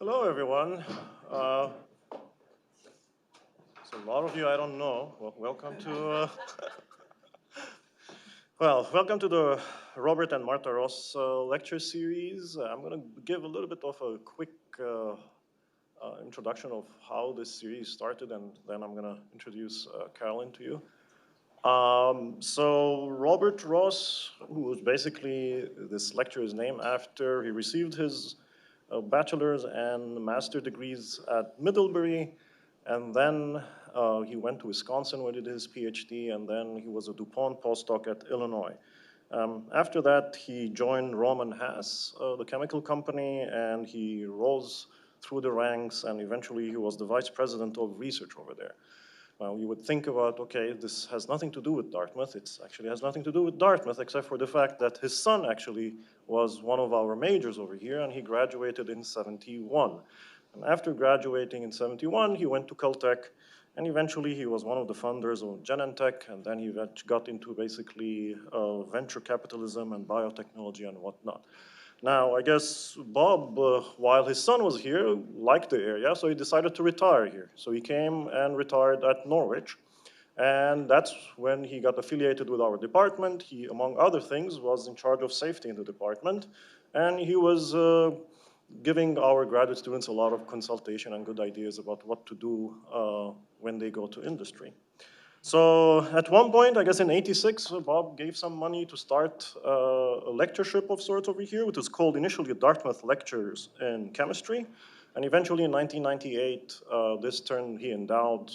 Hello, everyone. So a lot of you I don't know. Well, welcome to welcome to the Robert and Martha Ross lecture series. I'm going to give a little bit of a quick introduction of how this series started, and then I'm going to introduce Carolyn to you. So Robert Ross, who was basically, this lecture is named after, he received his bachelor's and master degrees at Middlebury, and then he went to Wisconsin where he did his PhD, and then he was a DuPont postdoc at Illinois. After that, he joined Roman Haas, the chemical company, and he rose through the ranks, and eventually he was the vice president of research over there. Well, you would think about, okay, this has nothing to do with Dartmouth. It actually has nothing to do with Dartmouth, except for the fact that his son actually was one of our majors over here, and he graduated in '71. And after graduating in '71, he went to Caltech, and eventually he was one of the founders of Genentech, and then he got into basically venture capitalism and biotechnology and whatnot. Now, I guess Bob, while his son was here, liked the area, so he decided to retire here. So he came and retired at Norwich, and that's when he got affiliated with our department. He, among other things, was in charge of safety in the department, and he was giving our graduate students a lot of consultation and good ideas about what to do when they go to industry. So at one point, I guess in '86, Bob gave some money to start a lectureship of sorts over here, which was called initially Dartmouth Lectures in Chemistry. And eventually in 1998, he endowed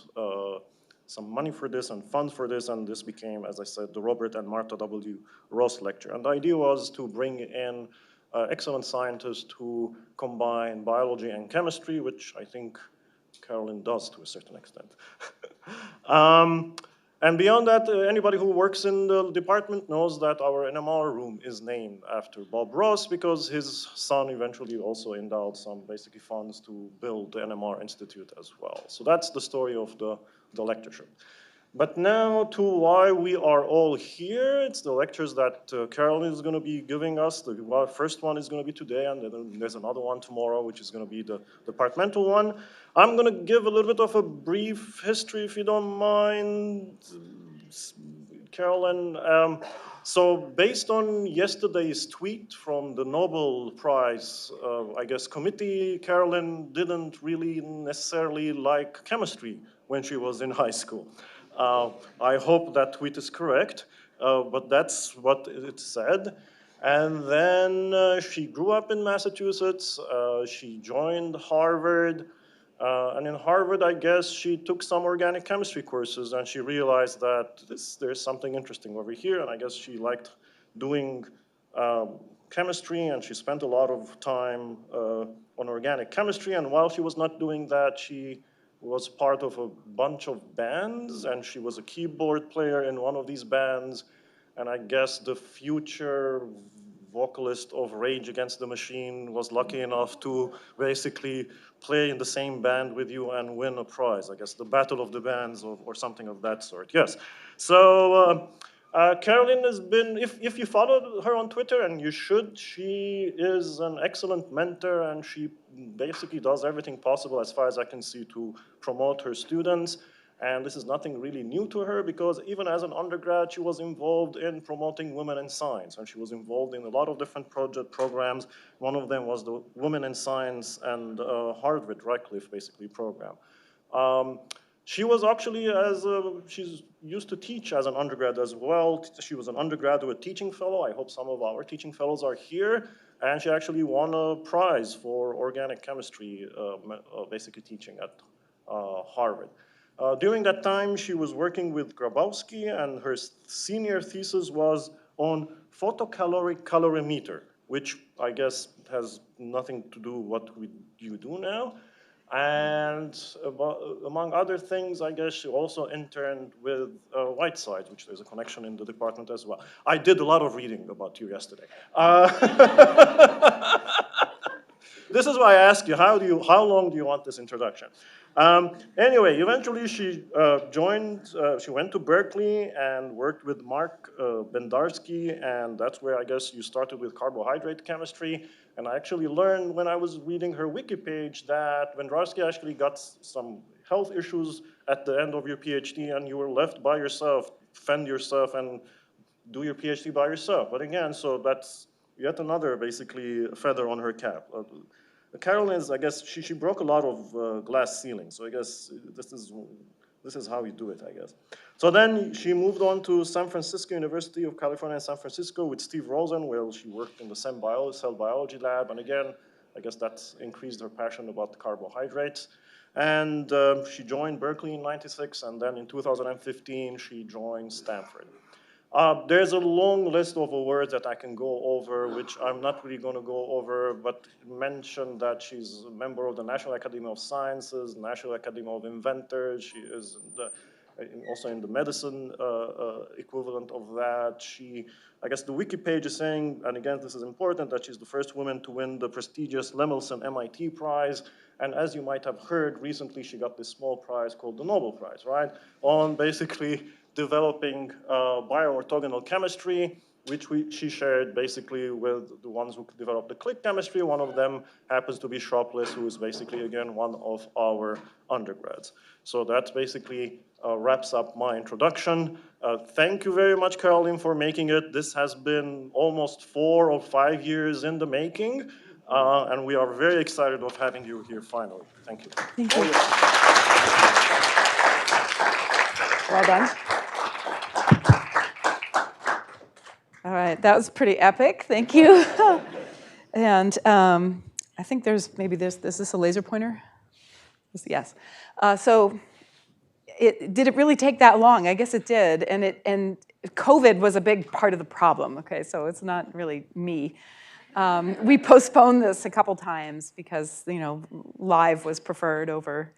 some money for this and funds for this, and this became, as I said, the Robert and Martha W. Ross Lecture. And the idea was to bring in excellent scientists who combine biology and chemistry, which I think Carolyn does to a certain extent. And beyond that, anybody who works in the department knows that our NMR room is named after Bob Ross because his son eventually also endowed some basically funds to build the NMR Institute as well. So that's the story of the lectureship. But now to why we are all here. It's the lectures that Carolyn is going to be giving us. The first one is going to be today, and then there's another one tomorrow, which is going to be the departmental one. I'm going to give a little bit of a brief history, if you don't mind, Carolyn. So based on yesterday's tweet from the Nobel Prize, I guess, committee, Carolyn didn't really necessarily like chemistry when she was in high school. I hope that tweet is correct, but that's what it said. And then she grew up in Massachusetts. She joined Harvard. And in Harvard, I guess, she took some organic chemistry courses, and she realized that there's something interesting over here. And I guess she liked doing chemistry, and she spent a lot of time on organic chemistry. And while she was not doing that, she was part of a bunch of bands, and she was a keyboard player in one of these bands. And I guess the future vocalist of Rage Against the Machine was lucky enough to basically play in the same band with you and win a prize. I guess the Battle of the Bands or something of that sort, yes. So Carolyn has been, if you follow her on Twitter, and you should, she is an excellent mentor, and she basically does everything possible, as far as I can see, to promote her students. And this is nothing really new to her, because even as an undergrad, she was involved in promoting women in science, and she was involved in a lot of different programs. One of them was the Women in Science and Harvard Radcliffe, basically, program. She was actually, she's used to teach as an undergrad as well. She was an undergraduate teaching fellow. I hope some of our teaching fellows are here. And she actually won a prize for organic chemistry, basically teaching at Harvard. During that time, she was working with Grabowski, and her senior thesis was on photocaloric calorimeter, which I guess has nothing to do with what you do now. And among other things, I guess she also interned with Whitesides, which there's a connection in the department as well. I did a lot of reading about you yesterday. This is why I ask you, how long do you want this introduction? Anyway, eventually she she went to Berkeley and worked with Mark Bendarsky, and that's where I guess you started with carbohydrate chemistry. And I actually learned when I was reading her wiki page that Vendrarsky actually got some health issues at the end of your PhD, and you were left by yourself, fend yourself, and do your PhD by yourself. But again, so that's yet another basically feather on her cap. Carolyn is, I guess, she broke a lot of glass ceilings. So I guess this is how you do it, I guess. So then she moved on to San Francisco University of California in San Francisco with Steve Rosen, where she worked in the cell biology lab. And again, I guess that's increased her passion about carbohydrates. And she joined Berkeley in '96, and then in 2015, she joined Stanford. There's a long list of words that I can go over, which I'm not really going to go over, but mention that she's a member of the National Academy of Sciences, National Academy of Inventors. She is also in the medicine equivalent of that. I guess the wiki page is saying, and again, this is important, that she's the first woman to win the prestigious Lemelson-MIT Prize. And as you might have heard, recently she got this small prize called the Nobel Prize, right? On basically developing bioorthogonal chemistry, which she shared basically with the ones who developed the click chemistry. One of them happens to be Shropless, who is basically, again, one of our undergrads. So that basically wraps up my introduction. Thank you very much, Carolyn, for making it. This has been almost 4 or 5 years in the making, and we are very excited of having you here finally. Thank you. Thank you. Well done. All right, that was pretty epic. Thank you. And I think is this a laser pointer? Yes. So did it really take that long? I guess it did. And COVID was a big part of the problem. Okay, so it's not really me. We postponed this a couple times because live was preferred over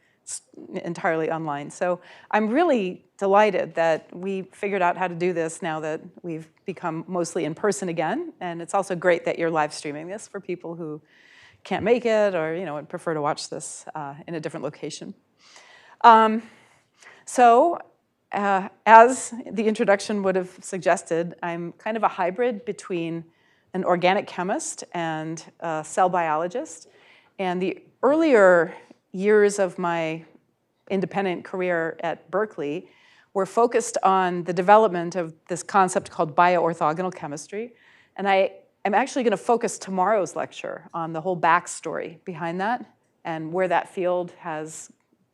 entirely online. So I'm really delighted that we figured out how to do this now that we've become mostly in person again. And it's also great that you're live streaming this for people who can't make it or would prefer to watch this in a different location. So as the introduction would have suggested, I'm kind of a hybrid between an organic chemist and a cell biologist. And the earlier years of my independent career at Berkeley were focused on the development of this concept called bioorthogonal chemistry. And I am actually going to focus tomorrow's lecture on the whole backstory behind that and where that field has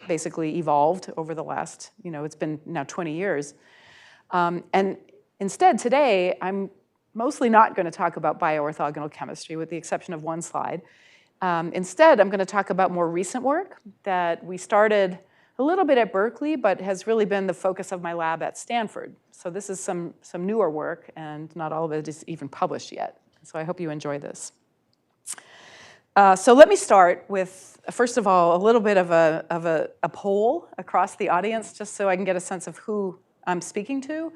basically evolved over the last, it's been now 20 years. And instead, today, I'm mostly not going to talk about bioorthogonal chemistry with the exception of one slide. Instead, I'm going to talk about more recent work that we started a little bit at Berkeley, but has really been the focus of my lab at Stanford. So this is some newer work, and not all of it is even published yet. So I hope you enjoy this. So let me start with, first of all, a little bit of a poll across the audience, just so I can get a sense of who I'm speaking to.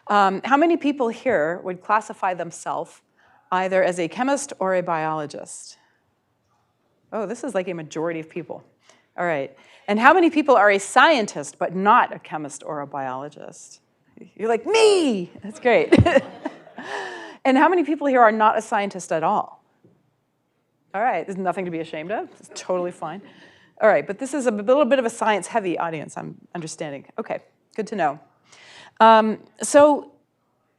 How many people here would classify themselves either as a chemist or a biologist? Oh, this is like a majority of people. All right. And how many people are a scientist but not a chemist or a biologist? You're like, me! That's great. And how many people here are not a scientist at all? All right, there's nothing to be ashamed of. It's totally fine. All right, but this is a little bit of a science-heavy audience, I'm understanding. Okay, good to know. So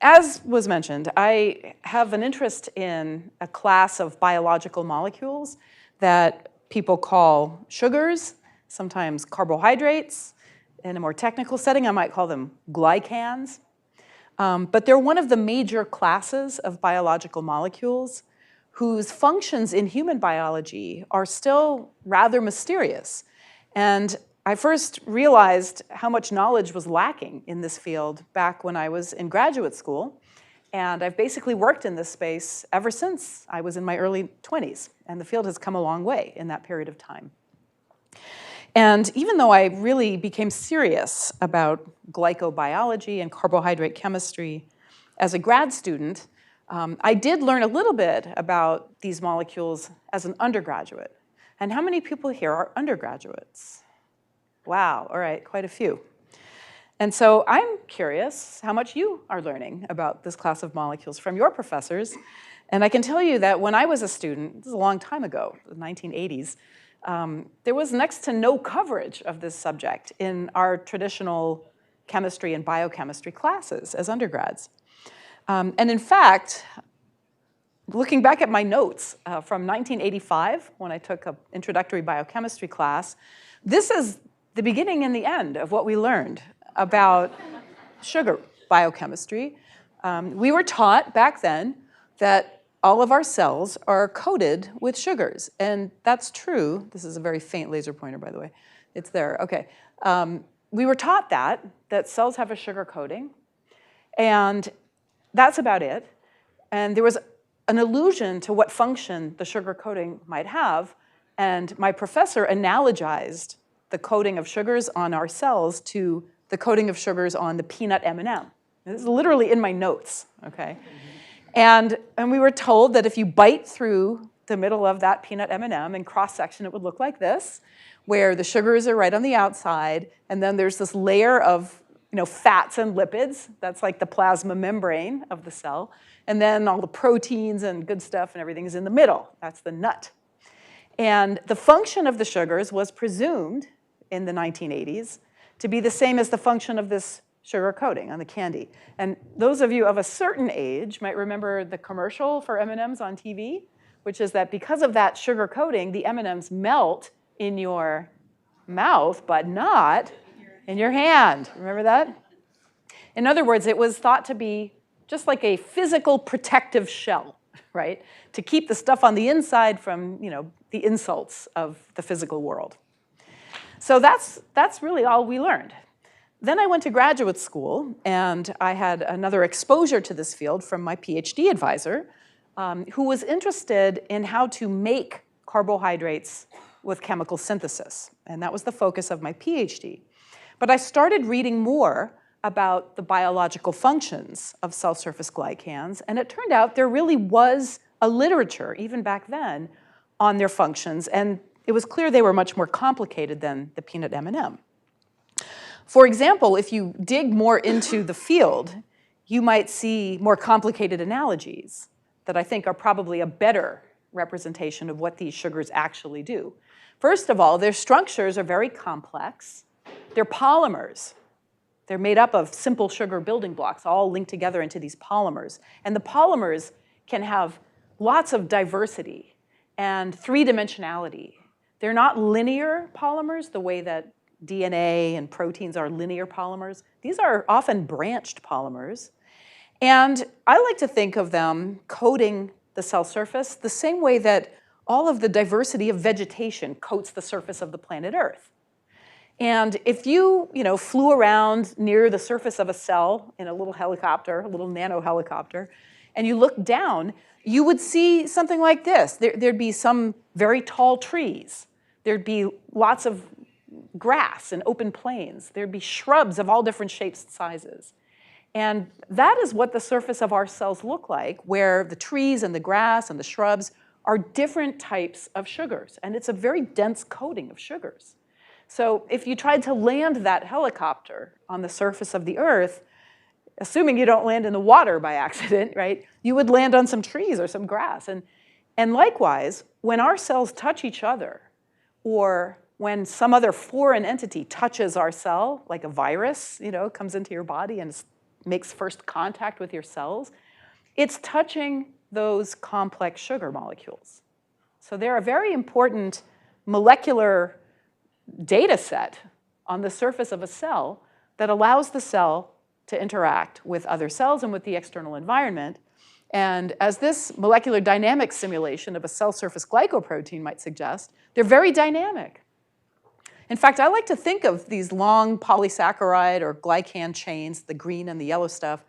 as was mentioned, I have an interest in a class of biological molecules that people call sugars, sometimes carbohydrates. In a more technical setting, I might call them glycans. But they're one of the major classes of biological molecules whose functions in human biology are still rather mysterious. And I first realized how much knowledge was lacking in this field back when I was in graduate school. And I've basically worked in this space ever since I was in my early 20s. And the field has come a long way in that period of time. And even though I really became serious about glycobiology and carbohydrate chemistry as a grad student, I did learn a little bit about these molecules as an undergraduate. And how many people here are undergraduates? Wow, all right, quite a few. And so I'm curious how much you are learning about this class of molecules from your professors. And I can tell you that when I was a student, this is a long time ago, the 1980s, there was next to no coverage of this subject in our traditional chemistry and biochemistry classes as undergrads. And in fact, looking back at my notes from 1985, when I took an introductory biochemistry class, this is the beginning and the end of what we learned about sugar biochemistry. We were taught back then that all of our cells are coated with sugars, and that's true. This is a very faint laser pointer, by the way. It's there, okay. We were taught that cells have a sugar coating, and that's about it. And there was an allusion to what function the sugar coating might have, and my professor analogized the coating of sugars on our cells to the coating of sugars on the peanut M&M. This is literally in my notes, okay? And we were told that if you bite through the middle of that peanut M&M in cross-section, it would look like this, where the sugars are right on the outside, and then there's this layer of fats and lipids. That's like the plasma membrane of the cell. And then all the proteins and good stuff and everything is in the middle. That's the nut. And the function of the sugars was presumed in the 1980s to be the same as the function of this sugar coating on the candy. And those of you of a certain age might remember the commercial for M&Ms on TV, which is that because of that sugar coating, the M&Ms melt in your mouth, but not in your hand. Remember that? In other words, it was thought to be just like a physical protective shell, right? To keep the stuff on the inside from, the insults of the physical world. So that's really all we learned. Then I went to graduate school, and I had another exposure to this field from my PhD advisor, who was interested in how to make carbohydrates with chemical synthesis. And that was the focus of my PhD. But I started reading more about the biological functions of cell surface glycans, and it turned out there really was a literature, even back then, on their functions, and it was clear they were much more complicated than the peanut M&M. For example, if you dig more into the field, you might see more complicated analogies that I think are probably a better representation of what these sugars actually do. First of all, their structures are very complex. They're polymers. They're made up of simple sugar building blocks, all linked together into these polymers. And the polymers can have lots of diversity and three-dimensionality. They're not linear polymers the way that DNA and proteins are linear polymers. These are often branched polymers. And I like to think of them coating the cell surface the same way that all of the diversity of vegetation coats the surface of the planet Earth. And if you, flew around near the surface of a cell in a little helicopter, a little nano helicopter, and you looked down, you would see something like this. There'd be some very tall trees. There'd be lots of grass and open plains. There'd be shrubs of all different shapes and sizes. And that is what the surface of our cells look like, where the trees and the grass and the shrubs are different types of sugars. And it's a very dense coating of sugars. So if you tried to land that helicopter on the surface of the Earth, assuming you don't land in the water by accident, right, you would land on some trees or some grass. And likewise, when our cells touch each other, or when some other foreign entity touches our cell, like a virus, comes into your body and makes first contact with your cells, it's touching those complex sugar molecules. So they're a very important molecular data set on the surface of a cell that allows the cell to interact with other cells and with the external environment. And as this molecular dynamics simulation of a cell surface glycoprotein might suggest, they're very dynamic. In fact, I like to think of these long polysaccharide or glycan chains, the green and the yellow stuff,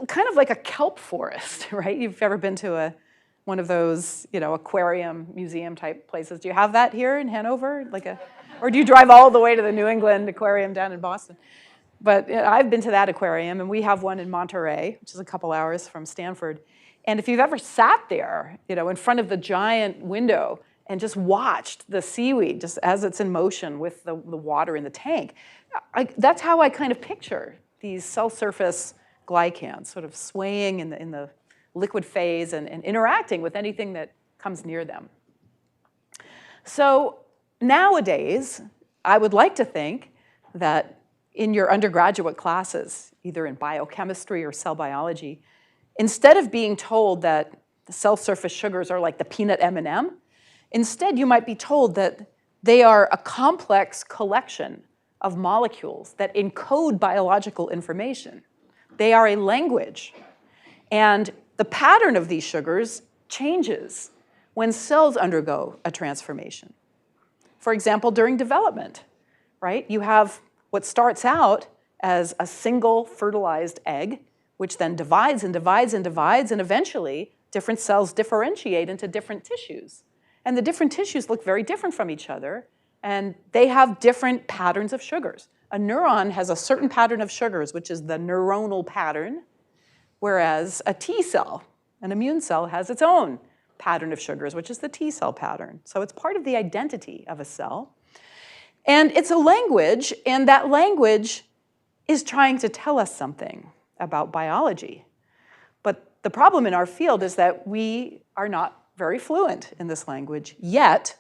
kind of like a kelp forest, right? You've ever been to one of those, aquarium museum type places. Do you have that here in Hanover? Or do you drive all the way to the New England aquarium down in Boston? But I've been to that aquarium, and we have one in Monterey, which is a couple hours from Stanford. And if you've ever sat there, in front of the giant window and just watched the seaweed just as it's in motion with the water in the tank, that's how I kind of picture these cell surface glycans sort of swaying in the liquid phase and interacting with anything that comes near them. So nowadays, I would like to think that in your undergraduate classes, either in biochemistry or cell biology, instead of being told that the cell surface sugars are like the peanut M&M, instead you might be told that they are a complex collection of molecules that encode biological information. They are a language. And the pattern of these sugars changes when cells undergo a transformation. For example, during development, right? You have what starts out as a single fertilized egg, which then divides and divides and divides, and eventually different cells differentiate into different tissues. And the different tissues look very different from each other, and they have different patterns of sugars. A neuron has a certain pattern of sugars, which is the neuronal pattern, whereas a T cell, an immune cell, has its own pattern of sugars, which is the T cell pattern. So it's part of the identity of a cell. And it's a language, and that language is trying to tell us something about biology. But the problem in our field is that we are not very fluent in this language yet,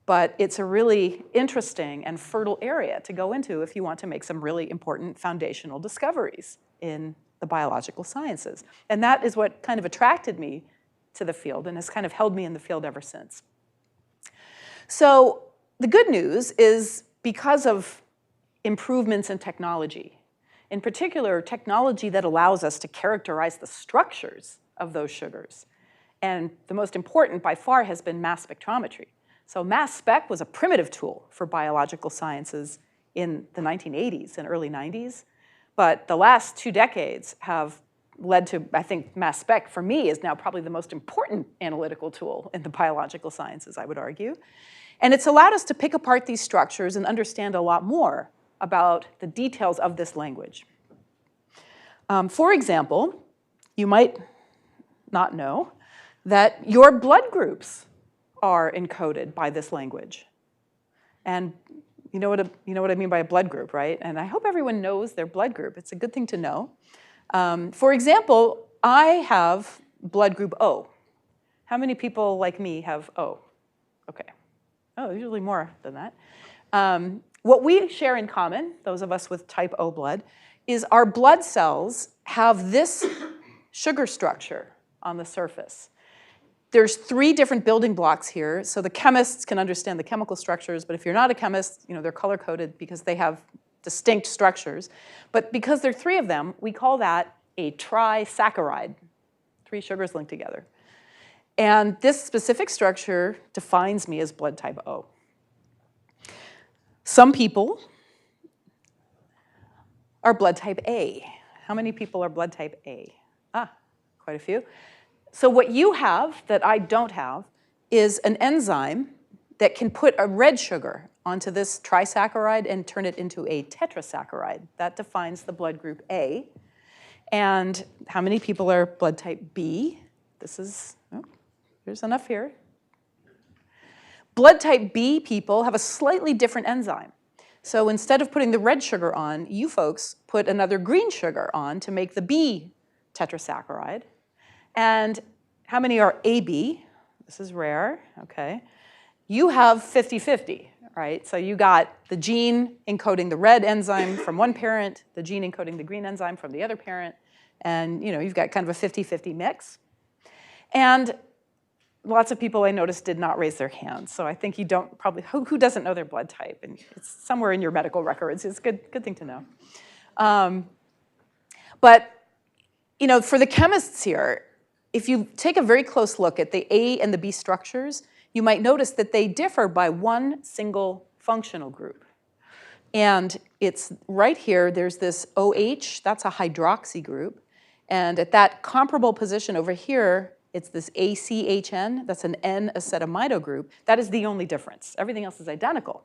but it's a really interesting and fertile area to go into if you want to make some really important foundational discoveries in the biological sciences. And that is what kind of attracted me to the field and has kind of held me in the field ever since. So the good news is because of improvements in technology, in particular technology that allows us to characterize the structures of those sugars, and the most important by far has been mass spectrometry. So mass spec was a primitive tool for biological sciences in the 1980s and early 90s, but the last 2 decades have led to, I think, mass spec for me is now probably the most important analytical tool in the biological sciences, I would argue. And it's allowed us to pick apart these structures and understand a lot more about the details of this language. For example, you might not know that your blood groups are encoded by this language. And you know what I mean by a blood group, right? And I hope everyone knows their blood group. It's a good thing to know. For example, I have blood group O. How many people like me have O? Okay. Oh, usually more than that. What we share in common, those of us with type O blood, is our blood cells have this sugar structure on the surface. There's 3 different building blocks here, so the chemists can understand the chemical structures, but if you're not a chemist, they're color-coded because they have distinct structures. But because there are 3 of them, we call that a trisaccharide, 3 sugars linked together. And this specific structure defines me as blood type O. Some people are blood type A. How many people are blood type A? Quite a few. So what you have that I don't have is an enzyme that can put a red sugar onto this trisaccharide and turn it into a tetrasaccharide. That defines the blood group A. And how many people are blood type B? There's enough here. Blood type B people have a slightly different enzyme. So instead of putting the red sugar on, you folks put another green sugar on to make the B tetrasaccharide. And how many are AB? This is rare, okay. You have 50-50, right? So you got the gene encoding the red enzyme from one parent, the gene encoding the green enzyme from the other parent, and you've got kind of a 50-50 mix. And lots of people I noticed did not raise their hands, so I think you don't probably, who doesn't know their blood type? And it's somewhere in your medical records. It's a good thing to know. But for the chemists here, if you take a very close look at the A and the B structures, you might notice that they differ by one single functional group. And it's right here, there's this OH, that's a hydroxy group. And at that comparable position over here, it's this ACHN, that's an N-acetamido group. That is the only difference. Everything else is identical.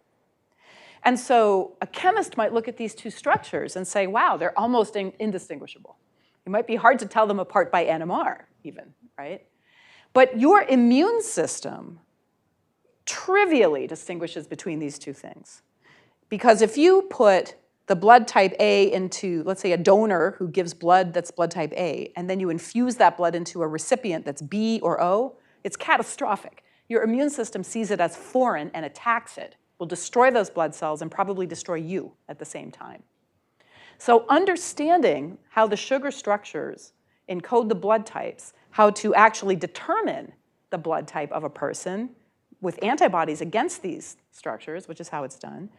And so a chemist might look at these 2 structures and say, wow, they're almost indistinguishable. It might be hard to tell them apart by NMR even, right? But your immune system trivially distinguishes between these 2 things. Because if you put the blood type A into, let's say, a donor who gives blood that's blood type A, and then you infuse that blood into a recipient that's B or O, it's catastrophic. Your immune system sees it as foreign and attacks it, will destroy those blood cells and probably destroy you at the same time. So understanding how the sugar structures encode the blood types, how to actually determine the blood type of a person with antibodies against these structures, which is how it's done,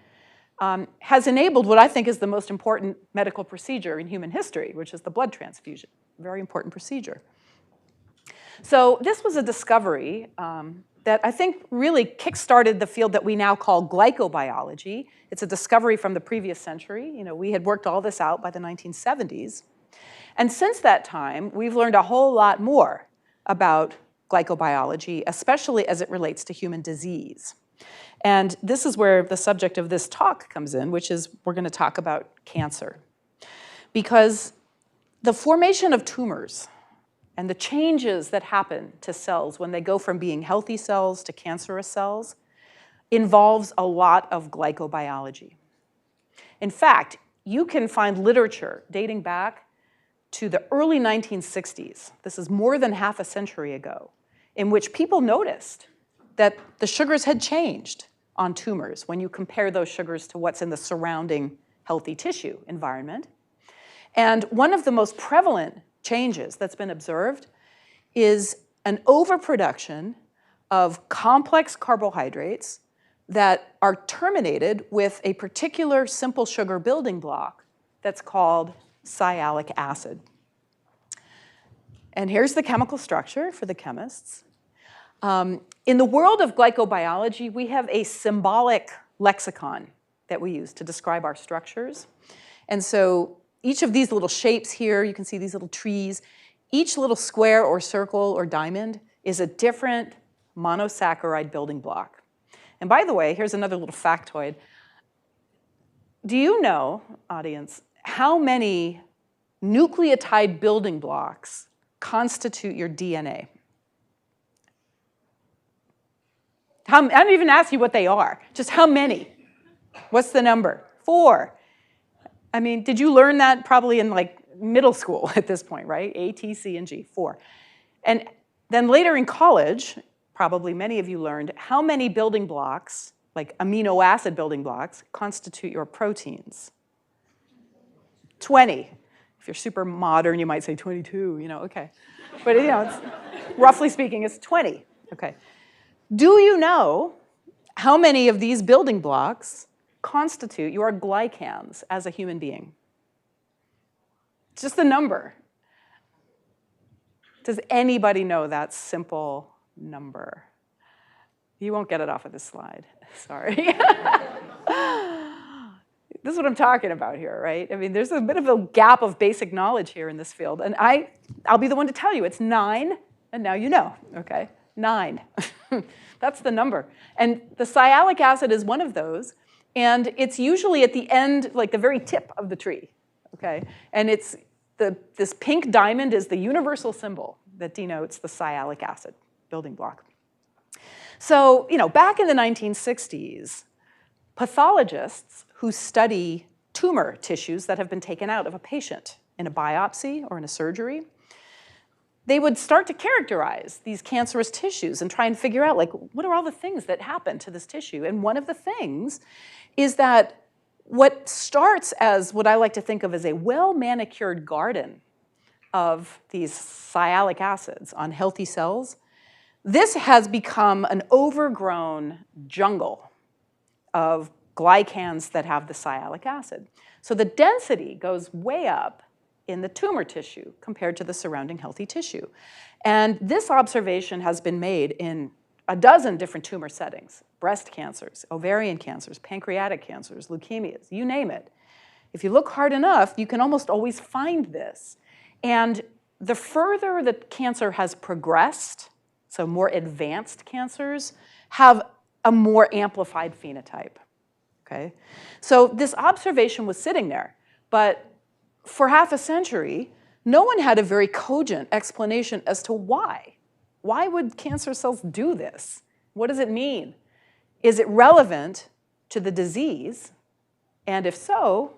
has enabled what I think is the most important medical procedure in human history, which is the blood transfusion, a very important procedure. So this was a discovery that I think really kick-started the field that we now call glycobiology. It's a discovery from the previous century. You know, we had worked all this out by the 1970s. And since that time, we've learned a whole lot more about glycobiology, especially as it relates to human disease. And this is where the subject of this talk comes in, which is we're going to talk about cancer. Because the formation of tumors and the changes that happen to cells when they go from being healthy cells to cancerous cells involves a lot of glycobiology. In fact, you can find literature dating back to the early 1960s, this is more than half a century ago, in which people noticed that the sugars had changed on tumors when you compare those sugars to what's in the surrounding healthy tissue environment. And one of the most prevalent changes that's been observed is an overproduction of complex carbohydrates that are terminated with a particular simple sugar building block that's called sialic acid. And here's the chemical structure for the chemists. In the world of glycobiology, we have a symbolic lexicon that we use to describe our structures. And so each of these little shapes here, you can see these little trees, each little square or circle or diamond is a different monosaccharide building block. And by the way, here's another little factoid. Do you know, audience, how many nucleotide building blocks constitute your DNA? I don't even ask you what they are, just how many? What's the number? 4. I mean, did you learn that probably in like middle school at this point, right? A, T, C, and G, 4. And then later in college, probably many of you learned how many building blocks, like amino acid building blocks, constitute your proteins. 20. If you're super modern, you might say 22, you know, okay. But you know, it's, roughly speaking, it's 20, okay. Do you know how many of these building blocks constitute your glycans as a human being? It's just a number. Does anybody know that simple number? You won't get it off of this slide, sorry. This is what I'm talking about here, right? I mean, there's a bit of a gap of basic knowledge here in this field, and I'll be the one to tell you it's 9, and now you know, okay? 9. That's the number. And the sialic acid is one of those, and it's usually at the end, like the very tip of the tree, okay? And it's this pink diamond is the universal symbol that denotes the sialic acid building block. So, you know, back in the 1960s, pathologists who study tumor tissues that have been taken out of a patient in a biopsy or in a surgery, they would start to characterize these cancerous tissues and try and figure out, like, what are all the things that happen to this tissue? And one of the things is that what starts as what I like to think of as a well-manicured garden of these sialic acids on healthy cells, this has become an overgrown jungle of glycans that have the sialic acid. So the density goes way up in the tumor tissue compared to the surrounding healthy tissue. And this observation has been made in a dozen different tumor settings: breast cancers, ovarian cancers, pancreatic cancers, leukemias, you name it. If you look hard enough, you can almost always find this. And the further the cancer has progressed, so more advanced cancers have a more amplified phenotype, okay? So this observation was sitting there, but for half a century, no one had a very cogent explanation as to why. Why would cancer cells do this? What does it mean? Is it relevant to the disease? And if so,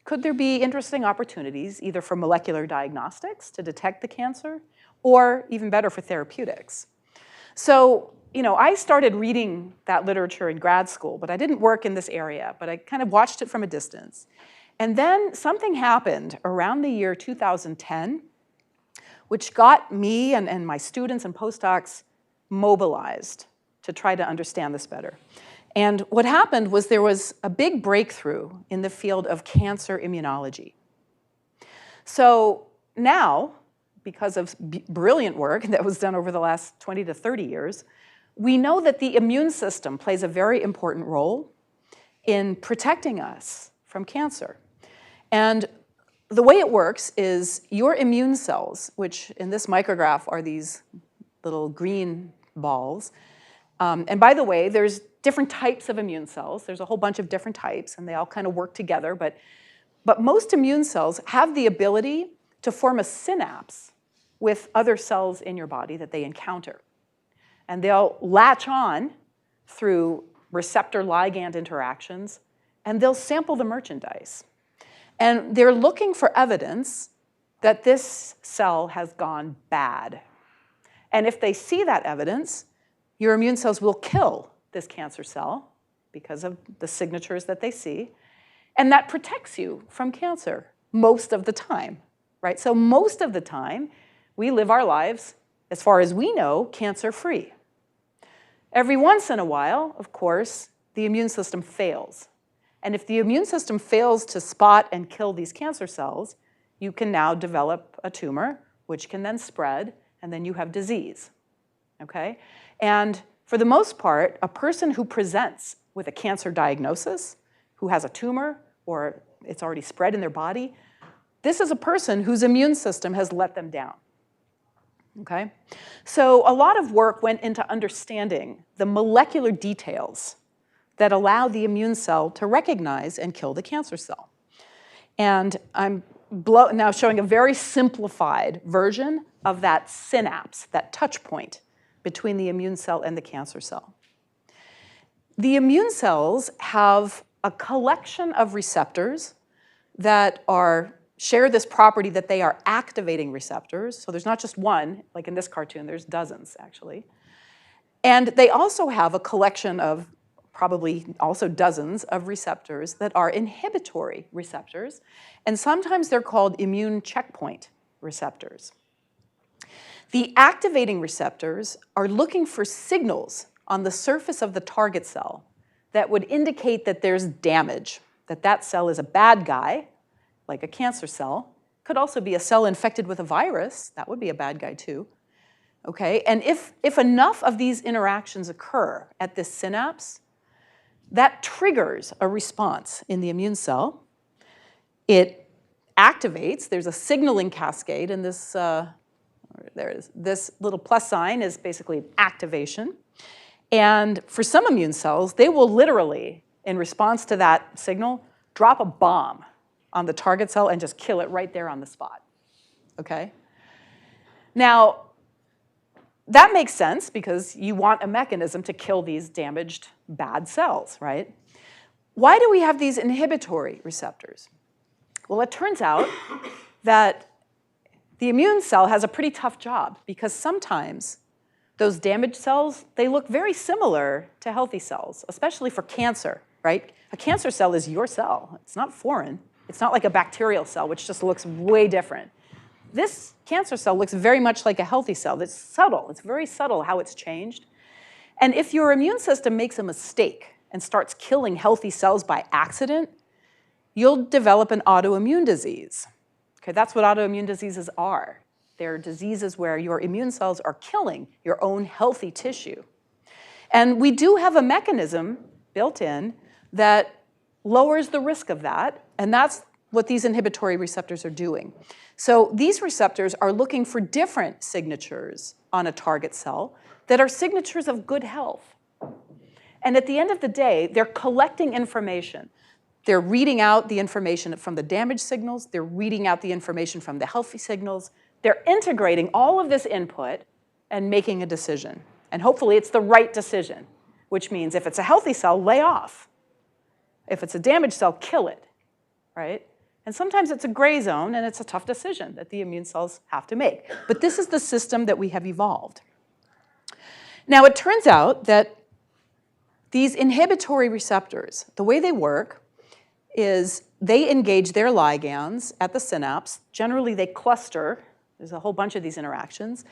could there be interesting opportunities either for molecular diagnostics to detect the cancer, or even better, for therapeutics? So, I started reading that literature in grad school, but I didn't work in this area, but I kind of watched it from a distance. And then something happened around the year 2010, which got me and my students and postdocs mobilized to try to understand this better. And what happened was there was a big breakthrough in the field of cancer immunology. So now, because of brilliant work that was done over the last 20 to 30 years, we know that the immune system plays a very important role in protecting us from cancer. And the way it works is your immune cells, which in this micrograph are these little green balls. And by the way, there's different types of immune cells. There's a whole bunch of different types, and they all kind of work together. But most immune cells have the ability to form a synapse with other cells in your body that they encounter. And they'll latch on through receptor-ligand interactions, and they'll sample the merchandise. And they're looking for evidence that this cell has gone bad. And if they see that evidence, your immune cells will kill this cancer cell because of the signatures that they see. And that protects you from cancer most of the time, right? So most of the time, we live our lives, as far as we know, cancer-free. Every once in a while, of course, the immune system fails. And if the immune system fails to spot and kill these cancer cells, you can now develop a tumor, which can then spread, and then you have disease, okay? And for the most part, a person who presents with a cancer diagnosis, who has a tumor, or it's already spread in their body, this is a person whose immune system has let them down, okay? So a lot of work went into understanding the molecular details that allow the immune cell to recognize and kill the cancer cell. And I'm now showing a very simplified version of that synapse, that touch point between the immune cell and the cancer cell. The immune cells have a collection of receptors that share this property that they are activating receptors. So there's not just one, like in this cartoon, there's dozens actually. And they also have a collection of probably also dozens of receptors that are inhibitory receptors, and sometimes they're called immune checkpoint receptors. The activating receptors are looking for signals on the surface of the target cell that would indicate that there's damage, that that cell is a bad guy, like a cancer cell. Could also be a cell infected with a virus. That would be a bad guy too. Okay? And if enough of these interactions occur at this synapse, that triggers a response in the immune cell. It activates. There's a signaling cascade, and this little plus sign is basically activation. And for some immune cells, they will literally, in response to that signal, drop a bomb on the target cell and just kill it right there on the spot, okay? Now, that makes sense because you want a mechanism to kill these damaged, bad cells, right? Why do we have these inhibitory receptors? Well, it turns out that the immune cell has a pretty tough job because sometimes those damaged cells, they look very similar to healthy cells, especially for cancer, right? A cancer cell is your cell. It's not foreign. It's not like a bacterial cell, which just looks way different. This cancer cell looks very much like a healthy cell. It's subtle. It's very subtle how it's changed. And if your immune system makes a mistake and starts killing healthy cells by accident, you'll develop an autoimmune disease. Okay, that's what autoimmune diseases are. They're diseases where your immune cells are killing your own healthy tissue. And we do have a mechanism built in that lowers the risk of that, and that's what these inhibitory receptors are doing. So these receptors are looking for different signatures on a target cell that are signatures of good health. And at the end of the day, they're collecting information. They're reading out the information from the damaged signals. They're reading out the information from the healthy signals. They're integrating all of this input and making a decision. And hopefully it's the right decision, which means if it's a healthy cell, lay off. If it's a damaged cell, kill it, right? And sometimes it's a gray zone, and it's a tough decision that the immune cells have to make. But this is the system that we have evolved. Now, it turns out that these inhibitory receptors, the way they work is they engage their ligands at the synapse. Generally, they cluster. There's a whole bunch of these interactions.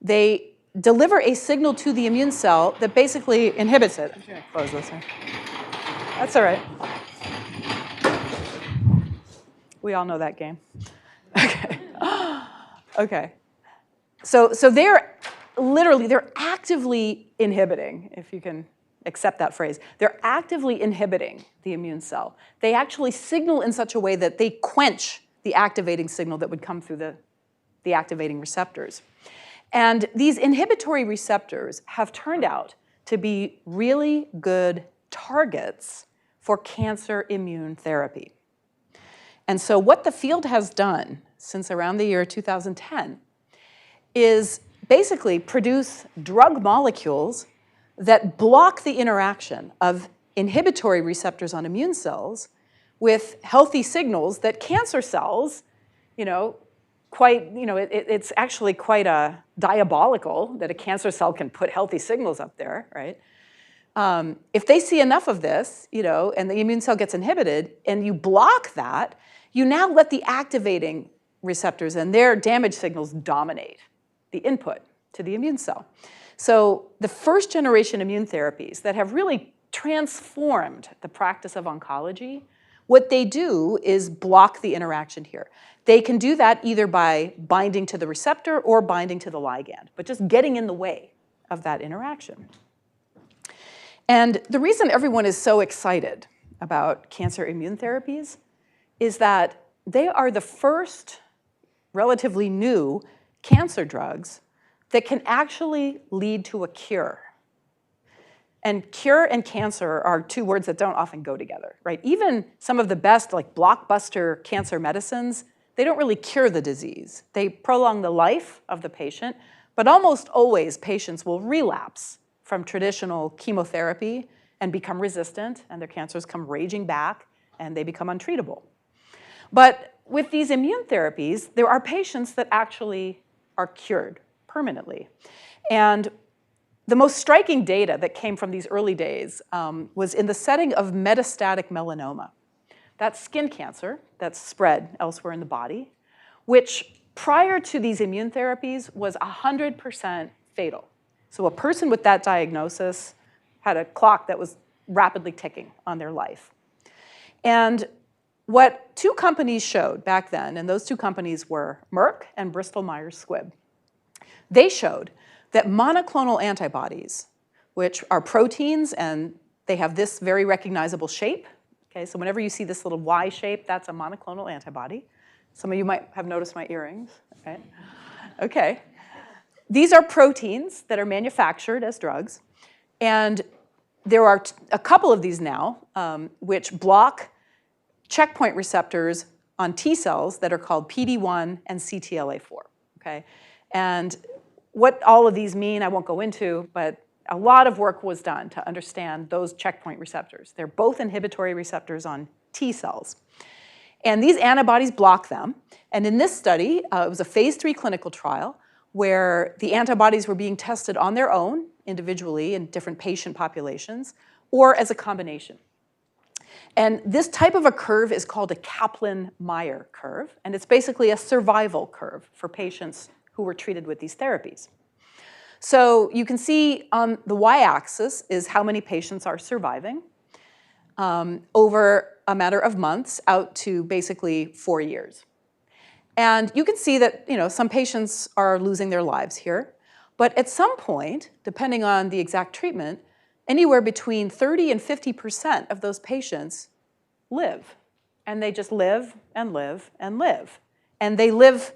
They deliver a signal to the immune cell that basically inhibits it. I'm just going to close this here. That's all right. We all know that game. Okay. Okay. So they're actively inhibiting, if you can accept that phrase. They're actively inhibiting the immune cell. They actually signal in such a way that they quench the activating signal that would come through the activating receptors. And these inhibitory receptors have turned out to be really good targets for cancer immune therapy. And so what the field has done since around the year 2010 is basically produce drug molecules that block the interaction of inhibitory receptors on immune cells with healthy signals that cancer cells, it's actually quite diabolical that a cancer cell can put healthy signals up there, right? If they see enough of this, and the immune cell gets inhibited, and you block that, you now let the activating receptors and their damage signals dominate the input to the immune cell. So the first generation immune therapies that have really transformed the practice of oncology, what they do is block the interaction here. They can do that either by binding to the receptor or binding to the ligand, but just getting in the way of that interaction. And the reason everyone is so excited about cancer immune therapies is that they are the first relatively new cancer drugs that can actually lead to a cure. And cure and cancer are two words that don't often go together, right? Even some of the best, like blockbuster cancer medicines, they don't really cure the disease. They prolong the life of the patient, but almost always patients will relapse from traditional chemotherapy and become resistant, and their cancers come raging back, and they become untreatable. But with these immune therapies, there are patients that actually are cured permanently. And the most striking data that came from these early days was in the setting of metastatic melanoma. That's skin cancer that's spread elsewhere in the body, which prior to these immune therapies was 100% fatal. So a person with that diagnosis had a clock that was rapidly ticking on their life. And what two companies showed back then, and those two companies were Merck and Bristol Myers Squibb, they showed that monoclonal antibodies, which are proteins and they have this very recognizable shape, okay, so whenever you see this little Y shape, that's a monoclonal antibody. Some of you might have noticed my earrings, right? Okay. These are proteins that are manufactured as drugs, and there are a couple of these now which block checkpoint receptors on T cells that are called PD-1 and CTLA-4, okay? And what all of these mean, I won't go into, but a lot of work was done to understand those checkpoint receptors. They're both inhibitory receptors on T cells. And these antibodies block them. And in this study, it was a phase 3 clinical trial where the antibodies were being tested on their own, individually, in different patient populations, or as a combination. And this type of a curve is called a Kaplan-Meier curve, and it's basically a survival curve for patients who were treated with these therapies. So you can see on the y-axis is how many patients are surviving over a matter of months out to basically 4 years. And you can see that some patients are losing their lives here, but at some point, depending on the exact treatment, anywhere between 30 and 50% of those patients live. And they just live and live and live. And they live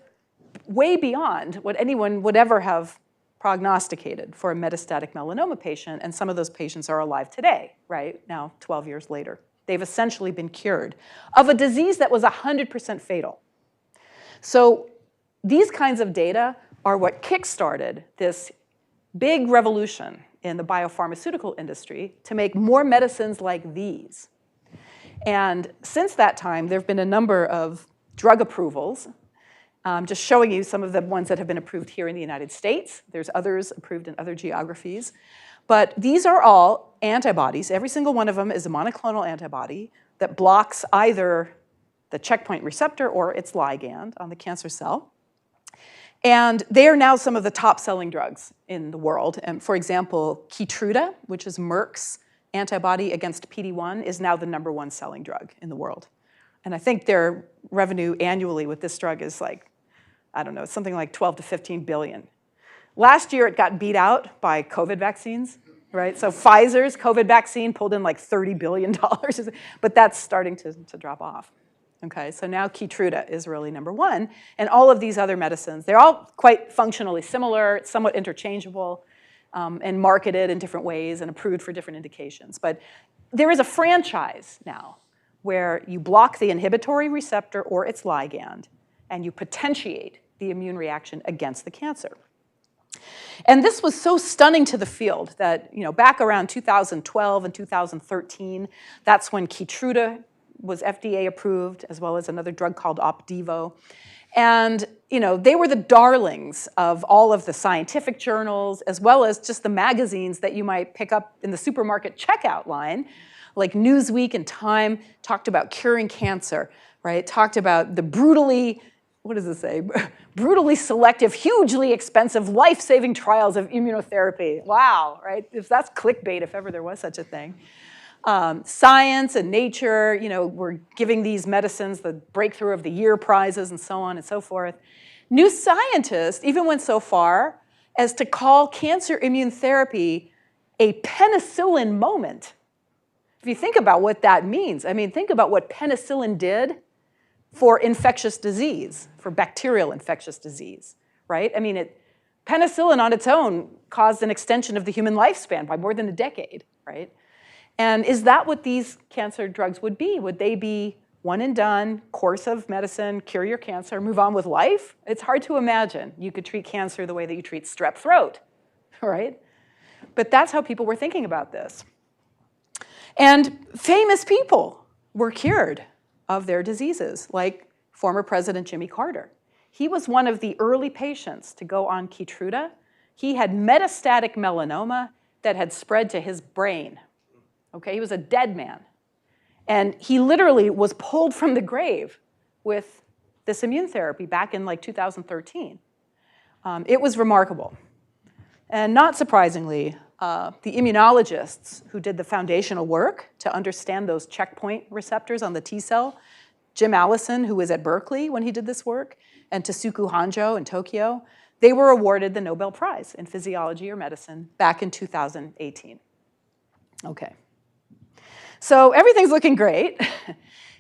way beyond what anyone would ever have prognosticated for a metastatic melanoma patient, and some of those patients are alive today, right? Now, 12 years later. They've essentially been cured of a disease that was 100% fatal. So these kinds of data are what kickstarted this big revolution in the biopharmaceutical industry to make more medicines like these. And since that time, there have been a number of drug approvals. Just showing you some of the ones that have been approved here in the United States. There's others approved in other geographies. But these are all antibodies. Every single one of them is a monoclonal antibody that blocks either the checkpoint receptor or its ligand on the cancer cell. And they are now some of the top-selling drugs in the world. And for example, Keytruda, which is Merck's antibody against PD-1, is now the #1 selling drug in the world. And I think their revenue annually with this drug is like, I don't know, something like 12 to 15 billion. Last year, it got beat out by COVID vaccines, right? So Pfizer's COVID vaccine pulled in like $30 billion, but that's starting to drop off. Okay, so now Keytruda is really #1, and all of these other medicines, they're all quite functionally similar, somewhat interchangeable, and marketed in different ways and approved for different indications. But there is a franchise now where you block the inhibitory receptor or its ligand, and you potentiate the immune reaction against the cancer. And this was so stunning to the field that, back around 2012 and 2013, that's when Keytruda was FDA approved, as well as another drug called Opdivo. And they were the darlings of all of the scientific journals, as well as just the magazines that you might pick up in the supermarket checkout line, like Newsweek and Time talked about curing cancer, right? Talked about the brutally selective, hugely expensive, life-saving trials of immunotherapy. Wow, right? If that's clickbait, if ever there was such a thing. Science and Nature, were giving these medicines the Breakthrough of the Year prizes and so on and so forth. New Scientist even went so far as to call cancer immune therapy a penicillin moment. If you think about what that means, think about what penicillin did for infectious disease, for bacterial infectious disease, right? Penicillin on its own caused an extension of the human lifespan by more than a decade, right? And is that what these cancer drugs would be? Would they be one and done, course of medicine, cure your cancer, move on with life? It's hard to imagine you could treat cancer the way that you treat strep throat, right? But that's how people were thinking about this. And famous people were cured of their diseases, like former President Jimmy Carter. He was one of the early patients to go on Keytruda. He had metastatic melanoma that had spread to his brain. Okay, he was a dead man. And he literally was pulled from the grave with this immune therapy back in like 2013. It was remarkable. And not surprisingly, the immunologists who did the foundational work to understand those checkpoint receptors on the T cell, Jim Allison, who was at Berkeley when he did this work, and Tasuku Honjo in Tokyo, they were awarded the Nobel Prize in physiology or medicine back in 2018. Okay. So everything's looking great,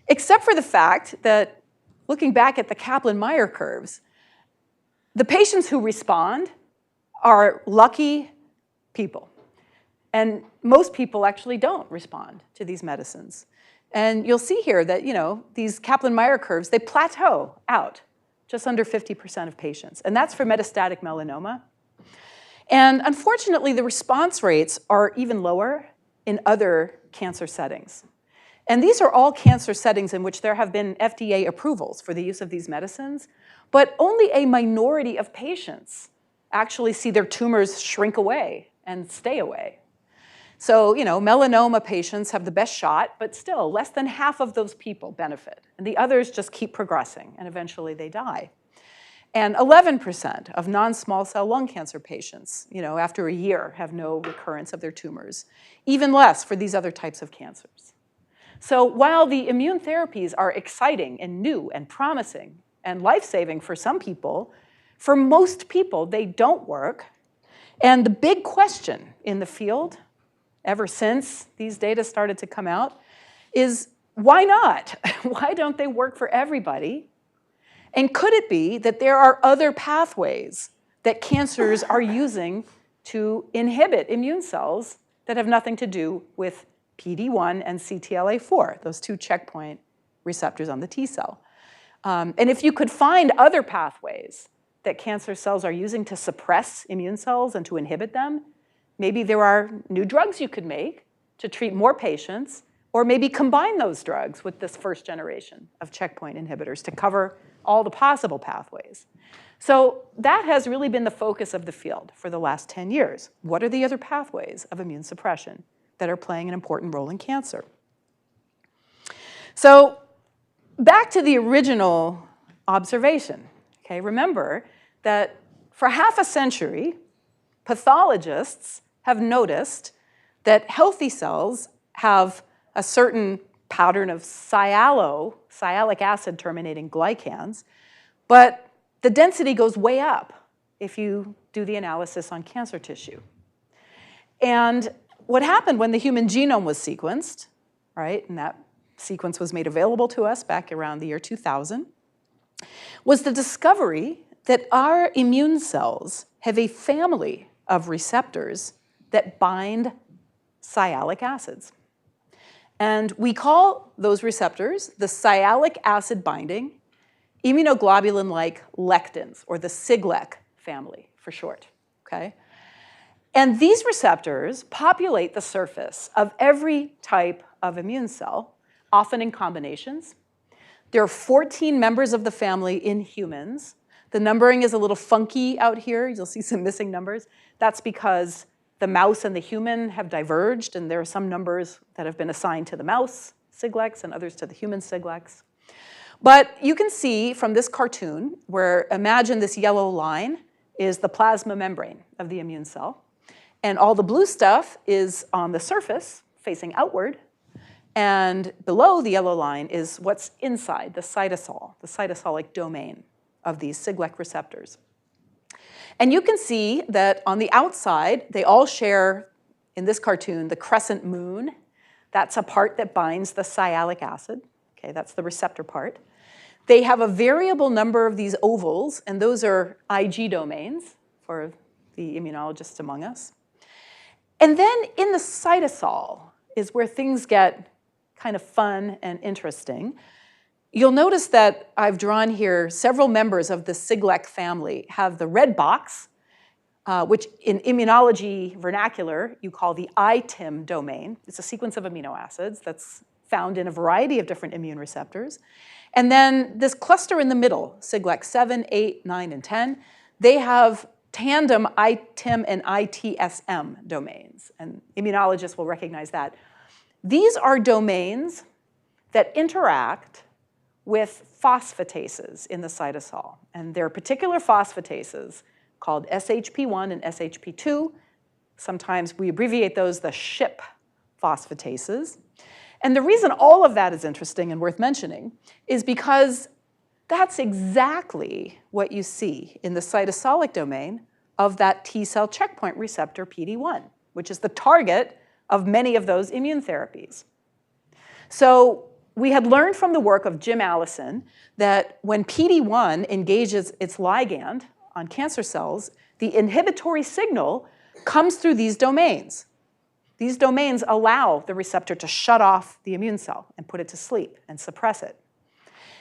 except for the fact that looking back at the Kaplan-Meier curves, the patients who respond are lucky people. And most people actually don't respond to these medicines. And you'll see here that, these Kaplan-Meier curves, they plateau out just under 50% of patients. And that's for metastatic melanoma. And unfortunately, the response rates are even lower in other cancer settings. And these are all cancer settings in which there have been FDA approvals for the use of these medicines, but only a minority of patients actually see their tumors shrink away and stay away. So, melanoma patients have the best shot, but still, less than half of those people benefit. And the others just keep progressing, and eventually they die. And 11% of non-small cell lung cancer patients, after a year, have no recurrence of their tumors. Even less for these other types of cancers. So while the immune therapies are exciting and new and promising and life-saving for some people, for most people, they don't work. And the big question in the field, ever since these data started to come out, is why not? Why don't they work for everybody? And could it be that there are other pathways that cancers are using to inhibit immune cells that have nothing to do with PD-1 and CTLA-4, those two checkpoint receptors on the T cell? And if you could find other pathways that cancer cells are using to suppress immune cells and to inhibit them, maybe there are new drugs you could make to treat more patients or maybe combine those drugs with this first generation of checkpoint inhibitors to cover all the possible pathways. So that has really been the focus of the field for the last 10 years. What are the other pathways of immune suppression that are playing an important role in cancer? So back to the original observation. Okay, remember that for half a century, pathologists have noticed that healthy cells have a certain pattern of sialic acid terminating glycans, but the density goes way up if you do the analysis on cancer tissue. And what happened when the human genome was sequenced, right, and that sequence was made available to us back around the year 2000, was the discovery that our immune cells have a family of receptors that bind sialic acids. And we call those receptors the sialic acid binding immunoglobulin-like lectins, or the Siglec family for short, okay? And these receptors populate the surface of every type of immune cell, often in combinations. There are 14 members of the family in humans. The numbering is a little funky out here. You'll see some missing numbers. That's because the mouse and the human have diverged, and there are some numbers that have been assigned to the mouse Siglecs and others to the human Siglecs. But you can see from this cartoon, where imagine this yellow line is the plasma membrane of the immune cell, and all the blue stuff is on the surface facing outward, and below the yellow line is what's inside the cytosol, the cytosolic domain of these Siglec receptors. And you can see that on the outside, they all share, in this cartoon, the crescent moon. That's a part that binds the sialic acid. Okay, that's the receptor part. They have a variable number of these ovals, and those are Ig domains for the immunologists among us. And then in the cytosol is where things get kind of fun and interesting. You'll notice that I've drawn here several members of the Siglec family have the red box, which in immunology vernacular you call the ITIM domain. It's a sequence of amino acids that's found in a variety of different immune receptors. And then this cluster in the middle, Siglecs 7, 8, 9, and 10, they have tandem ITIM and ITSM domains. And immunologists will recognize that. These are domains that interact with phosphatases in the cytosol. And there are particular phosphatases called SHP1 and SHP2. Sometimes we abbreviate those the SHIP phosphatases. And the reason all of that is interesting and worth mentioning is because that's exactly what you see in the cytosolic domain of that T cell checkpoint receptor PD-1, which is the target of many of those immune therapies. So we had learned from the work of Jim Allison that when PD-1 engages its ligand on cancer cells, the inhibitory signal comes through these domains. These domains allow the receptor to shut off the immune cell and put it to sleep and suppress it.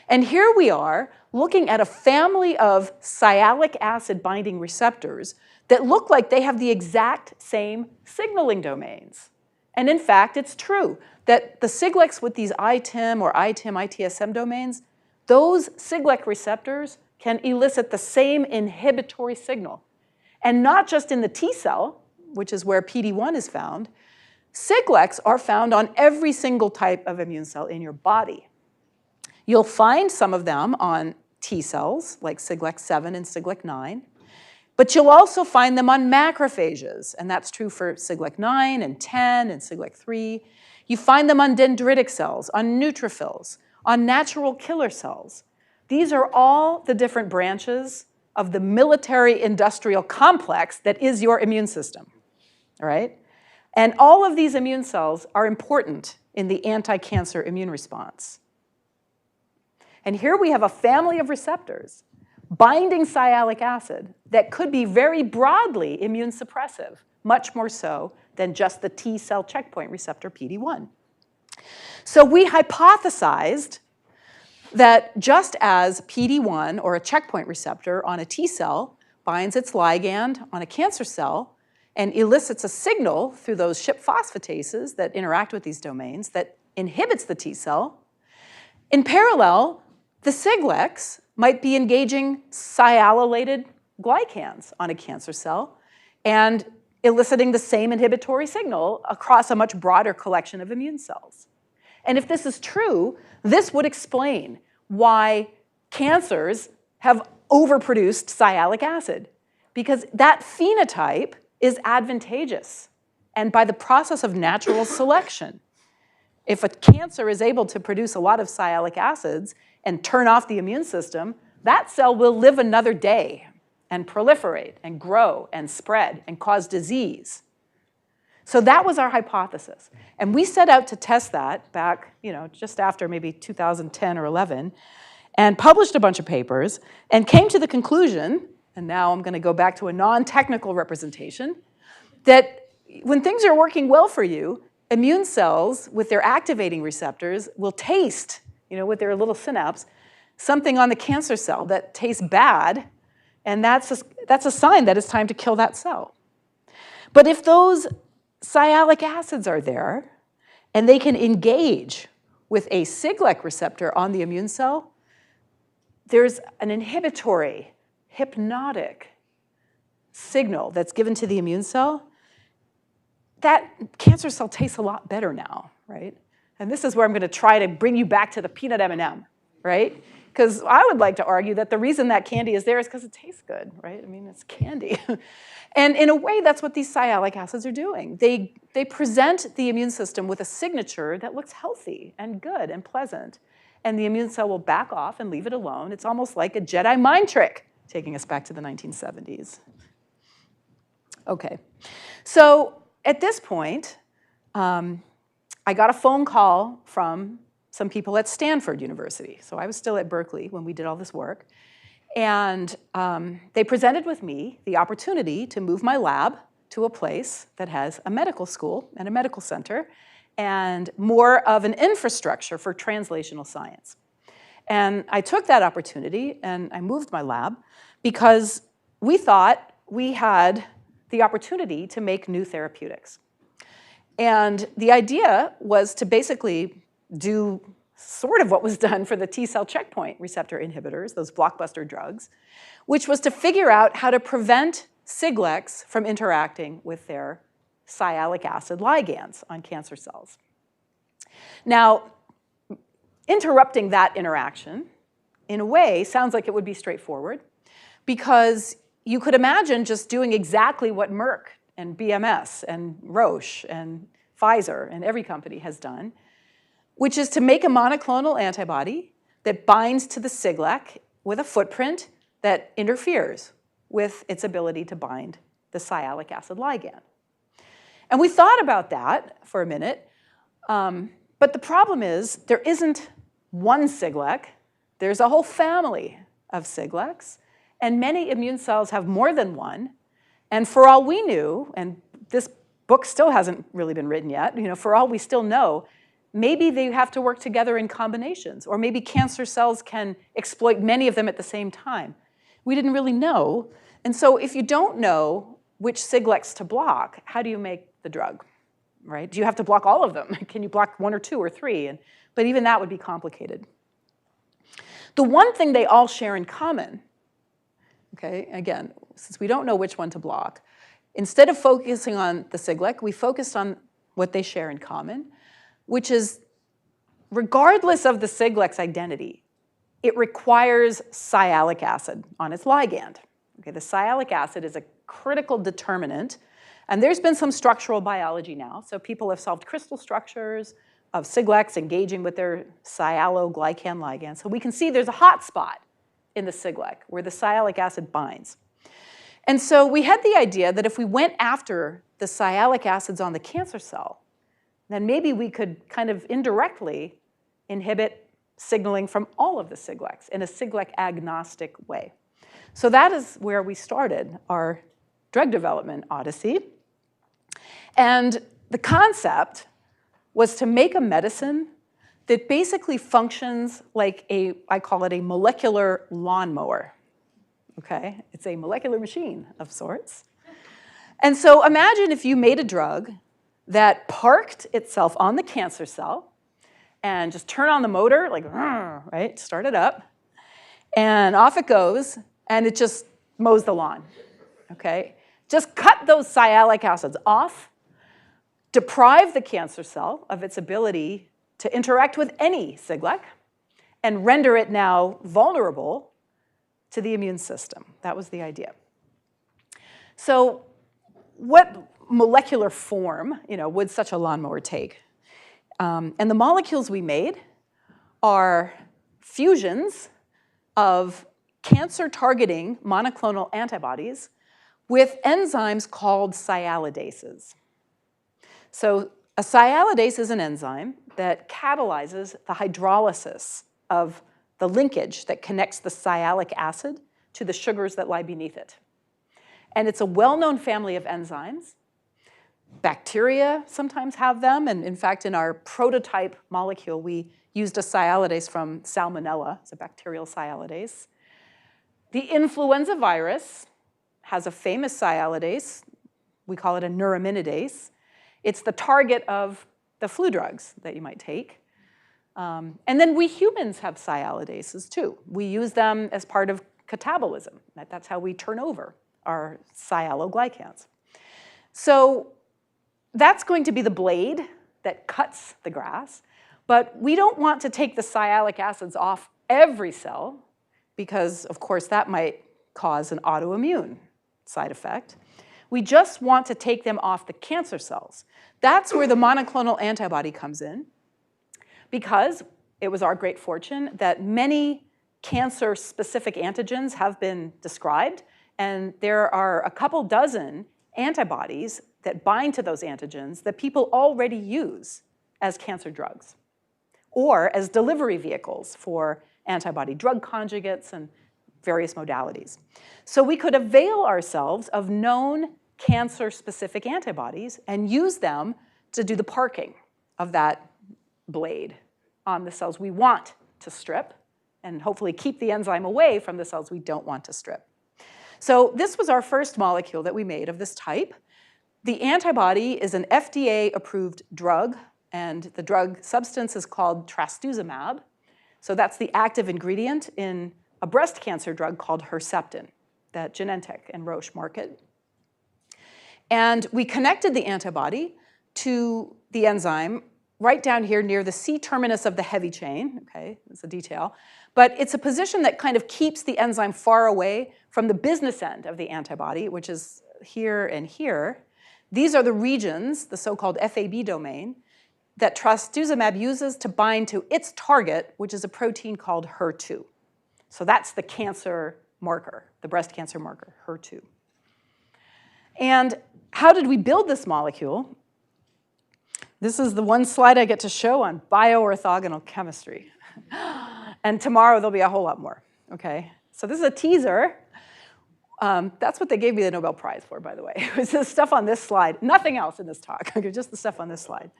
And here we are looking at a family of sialic acid binding receptors that look like they have the exact same signaling domains. And in fact, it's true that the Siglecs with these ITIM or ITIM, ITSM domains, those Siglec receptors can elicit the same inhibitory signal. And not just in the T cell, which is where PD-1 is found, Siglecs are found on every single type of immune cell in your body. You'll find some of them on T cells, like Siglec 7 and Siglec 9, but you'll also find them on macrophages, and that's true for Siglec 9 and 10 and Siglec 3. You find them on dendritic cells, on neutrophils, on natural killer cells. These are all the different branches of the military-industrial complex that is your immune system, all right? And all of these immune cells are important in the anti-cancer immune response. And here we have a family of receptors binding sialic acid that could be very broadly immune suppressive, much more so than just the T cell checkpoint receptor PD-1. So we hypothesized that just as PD-1 or a checkpoint receptor on a T cell binds its ligand on a cancer cell and elicits a signal through those SHIP phosphatases that interact with these domains that inhibits the T cell, in parallel, the Siglecs might be engaging sialylated glycans on a cancer cell and eliciting the same inhibitory signal across a much broader collection of immune cells. And if this is true, this would explain why cancers have overproduced sialic acid, because that phenotype is advantageous. And by the process of natural selection, if a cancer is able to produce a lot of sialic acids and turn off the immune system, that cell will live another day and proliferate and grow and spread and cause disease. So that was our hypothesis. And we set out to test that back, just after maybe 2010 or 11, and published a bunch of papers and came to the conclusion, and now I'm going to go back to a non-technical representation, that when things are working well for you, immune cells with their activating receptors will taste, with their little synapse, something on the cancer cell that tastes bad, and that's a sign that it's time to kill that cell. But if those sialic acids are there, and they can engage with a Siglec receptor on the immune cell, there's an inhibitory, hypnotic signal that's given to the immune cell. That cancer cell tastes a lot better now, right? And this is where I'm going to try to bring you back to the peanut M&M, right? Because I would like to argue that the reason that candy is there is because it tastes good, right? I mean, it's candy. And in a way, that's what these sialic acids are doing. They present the immune system with a signature that looks healthy and good and pleasant. And the immune cell will back off and leave it alone. It's almost like a Jedi mind trick, taking us back to the 1970s. Okay, so at this point, I got a phone call from some people at Stanford University. So I was still at Berkeley when we did all this work. And they presented with me the opportunity to move my lab to a place that has a medical school and a medical center and more of an infrastructure for translational science. And I took that opportunity and I moved my lab because we thought we had the opportunity to make new therapeutics. And the idea was to basically do sort of what was done for the T-cell checkpoint receptor inhibitors, those blockbuster drugs, which was to figure out how to prevent Siglecs from interacting with their sialic acid ligands on cancer cells. Now, interrupting that interaction, in a way, sounds like it would be straightforward, because you could imagine just doing exactly what Merck and BMS and Roche and Pfizer and every company has done, which is to make a monoclonal antibody that binds to the Siglec with a footprint that interferes with its ability to bind the sialic acid ligand. And we thought about that for a minute, but the problem is there isn't one Siglec. There's a whole family of Siglecs, and many immune cells have more than one. And for all we knew, and this book still hasn't really been written yet, for all we still know, maybe they have to work together in combinations, or maybe cancer cells can exploit many of them at the same time. We didn't really know. And so if you don't know which Siglecs to block, how do you make the drug, right? Do you have to block all of them? Can you block one or two or three? But even that would be complicated. The one thing they all share in common, okay, again, since we don't know which one to block, instead of focusing on the Siglec, we focused on what they share in common, which is, regardless of the Siglec's identity, it requires sialic acid on its ligand. Okay, the sialic acid is a critical determinant, and there's been some structural biology now. So people have solved crystal structures of Siglecs engaging with their sialoglycan ligand. So we can see there's a hot spot in the Siglec where the sialic acid binds. And so we had the idea that if we went after the sialic acids on the cancer cell, then maybe we could kind of indirectly inhibit signaling from all of the Siglecs in a Siglec agnostic way. So that is where we started our drug development odyssey. And the concept was to make a medicine that basically functions like I call it a molecular lawnmower. Okay? It's a molecular machine of sorts. And so imagine if you made a drug that parked itself on the cancer cell and just turn on the motor, like, right, start it up, and off it goes, and it just mows the lawn, okay? Just cut those sialic acids off, deprive the cancer cell of its ability to interact with any Siglec, and render it now vulnerable to the immune system. That was the idea. So what molecular form, would such a lawnmower take? And the molecules we made are fusions of cancer-targeting monoclonal antibodies with enzymes called sialidases. So a sialidase is an enzyme that catalyzes the hydrolysis of the linkage that connects the sialic acid to the sugars that lie beneath it. And it's a well-known family of enzymes. Bacteria sometimes have them, and in fact, in our prototype molecule, we used a sialidase from Salmonella. It's a bacterial sialidase. The influenza virus has a famous sialidase. We call it a neuraminidase. It's the target of the flu drugs that you might take. And then we humans have sialidases too. We use them as part of catabolism. That's how we turn over our sialoglycans. So that's going to be the blade that cuts the grass. But we don't want to take the sialic acids off every cell because, of course, that might cause an autoimmune side effect. We just want to take them off the cancer cells. That's where the monoclonal antibody comes in, because it was our great fortune that many cancer-specific antigens have been described, and there are a couple dozen antibodies that bind to those antigens that people already use as cancer drugs or as delivery vehicles for antibody drug conjugates and various modalities. So we could avail ourselves of known cancer-specific antibodies and use them to do the parking of that blade on the cells we want to strip and hopefully keep the enzyme away from the cells we don't want to strip. So this was our first molecule that we made of this type. The antibody is an FDA-approved drug, and the drug substance is called trastuzumab. So that's the active ingredient in a breast cancer drug called Herceptin that Genentech and Roche market. And we connected the antibody to the enzyme right down here near the C-terminus of the heavy chain. Okay, that's a detail. But it's a position that kind of keeps the enzyme far away from the business end of the antibody, which is here and here. These are the regions, the so-called FAB domain, that trastuzumab uses to bind to its target, which is a protein called HER2. So that's the cancer marker, the breast cancer marker, HER2. And how did we build this molecule? This is the one slide I get to show on bioorthogonal chemistry. And tomorrow there'll be a whole lot more, okay? So this is a teaser. That's what they gave me the Nobel Prize for, by the way. It was the stuff on this slide. Nothing else in this talk, okay, just the stuff on this slide.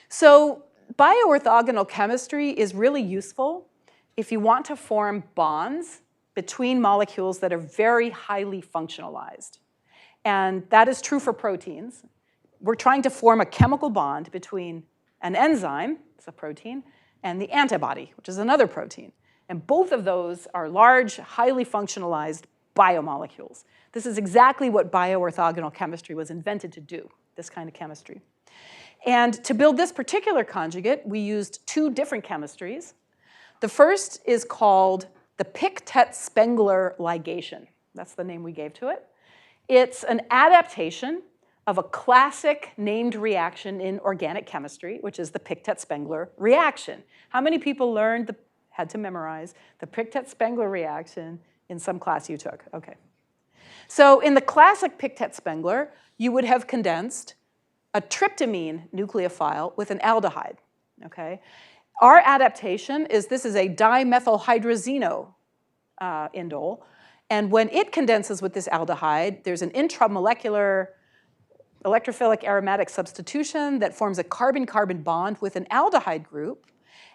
So bioorthogonal chemistry is really useful if you want to form bonds between molecules that are very highly functionalized. And that is true for proteins. We're trying to form a chemical bond between an enzyme, it's a protein, and the antibody, which is another protein. And both of those are large, highly functionalized biomolecules. This is exactly what bioorthogonal chemistry was invented to do, this kind of chemistry. And to build this particular conjugate, we used two different chemistries. The first is called the Pictet-Spengler ligation. That's the name we gave to it. It's an adaptation of a classic named reaction in organic chemistry, which is the Pictet-Spengler reaction. How many people had to memorize the Pictet-Spengler reaction in some class you took? Okay. So in the classic Pictet-Spengler, you would have condensed a tryptamine nucleophile with an aldehyde, okay? Our adaptation is this is a dimethylhydrazino indole, and when it condenses with this aldehyde, there's an intramolecular electrophilic aromatic substitution that forms a carbon-carbon bond with an aldehyde group.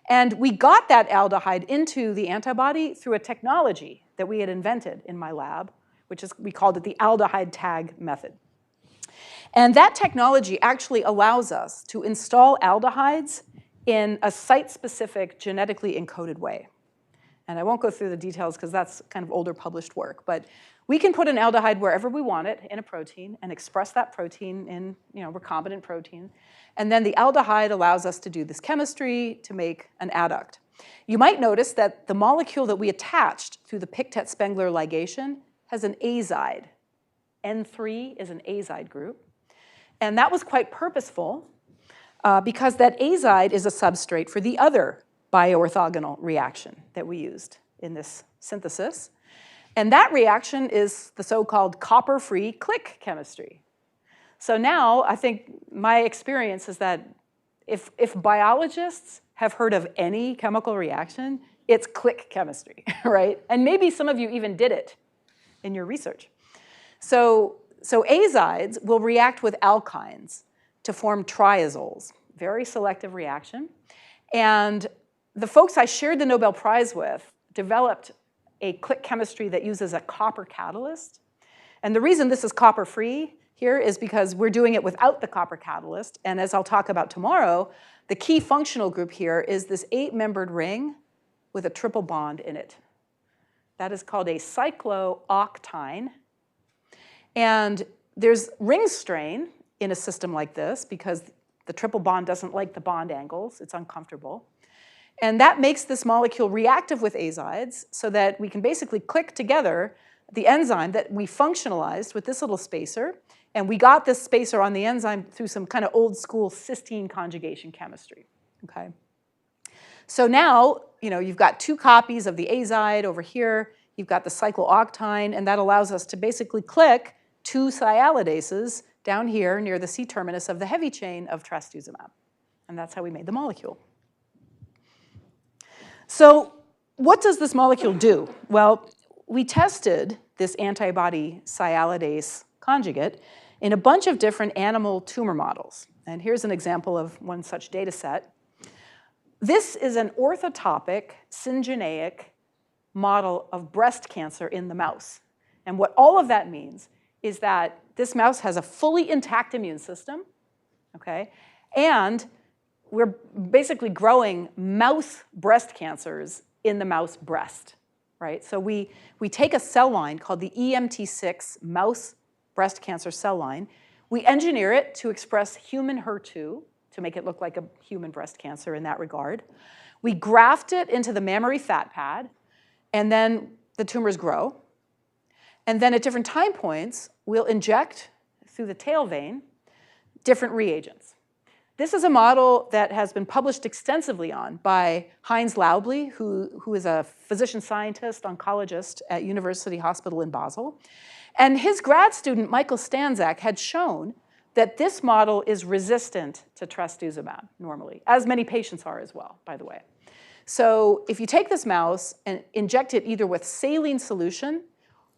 And we got that aldehyde into the antibody through a technology that we had invented in my lab, we called it the aldehyde tag method. And that technology actually allows us to install aldehydes in a site-specific, genetically encoded way. And I won't go through the details because that's kind of older published work. But we can put an aldehyde wherever we want it in a protein and express that protein in recombinant protein. And then the aldehyde allows us to do this chemistry to make an adduct. You might notice that the molecule that we attached through the Pictet-Spengler ligation has an azide. N3 is an azide group. And that was quite purposeful because that azide is a substrate for the other bioorthogonal reaction that we used in this synthesis. And that reaction is the so-called copper-free click chemistry. So now I think my experience is that if biologists have heard of any chemical reaction, it's click chemistry, right? And maybe some of you even did it in your research. So azides will react with alkynes to form triazoles, very selective reaction. And the folks I shared the Nobel Prize with developed a click chemistry that uses a copper catalyst. And the reason this is copper-free here is because we're doing it without the copper catalyst. And as I'll talk about tomorrow, the key functional group here is this 8-membered ring with a triple bond in it. That is called a cyclooctine. And there's ring strain in a system like this because the triple bond doesn't like the bond angles. It's uncomfortable. And that makes this molecule reactive with azides so that we can basically click together the enzyme that we functionalized with this little spacer. And we got this spacer on the enzyme through some kind of old school cysteine conjugation chemistry. Okay? So now you've got 2 copies of the azide over here. You've got the cyclooctine, and that allows us to basically click 2 sialidases down here near the C-terminus of the heavy chain of trastuzumab. And that's how we made the molecule. So what does this molecule do? Well, we tested this antibody sialidase conjugate in a bunch of different animal tumor models. And here's an example of one such data set. This is an orthotopic syngeneic model of breast cancer in the mouse. And what all of that means is that this mouse has a fully intact immune system, okay? And we're basically growing mouse breast cancers in the mouse breast, right? So we take a cell line called the EMT6 mouse breast cancer cell line. We engineer it to express human HER2 to make it look like a human breast cancer in that regard. We graft it into the mammary fat pad, and then the tumors grow. And then at different time points, we'll inject through the tail vein different reagents. This is a model that has been published extensively on by Heinz Laubli, who is a physician scientist, oncologist at University Hospital in Basel. And his grad student, Michael Stanczak, had shown that this model is resistant to trastuzumab normally, as many patients are as well, by the way. So if you take this mouse and inject it either with saline solution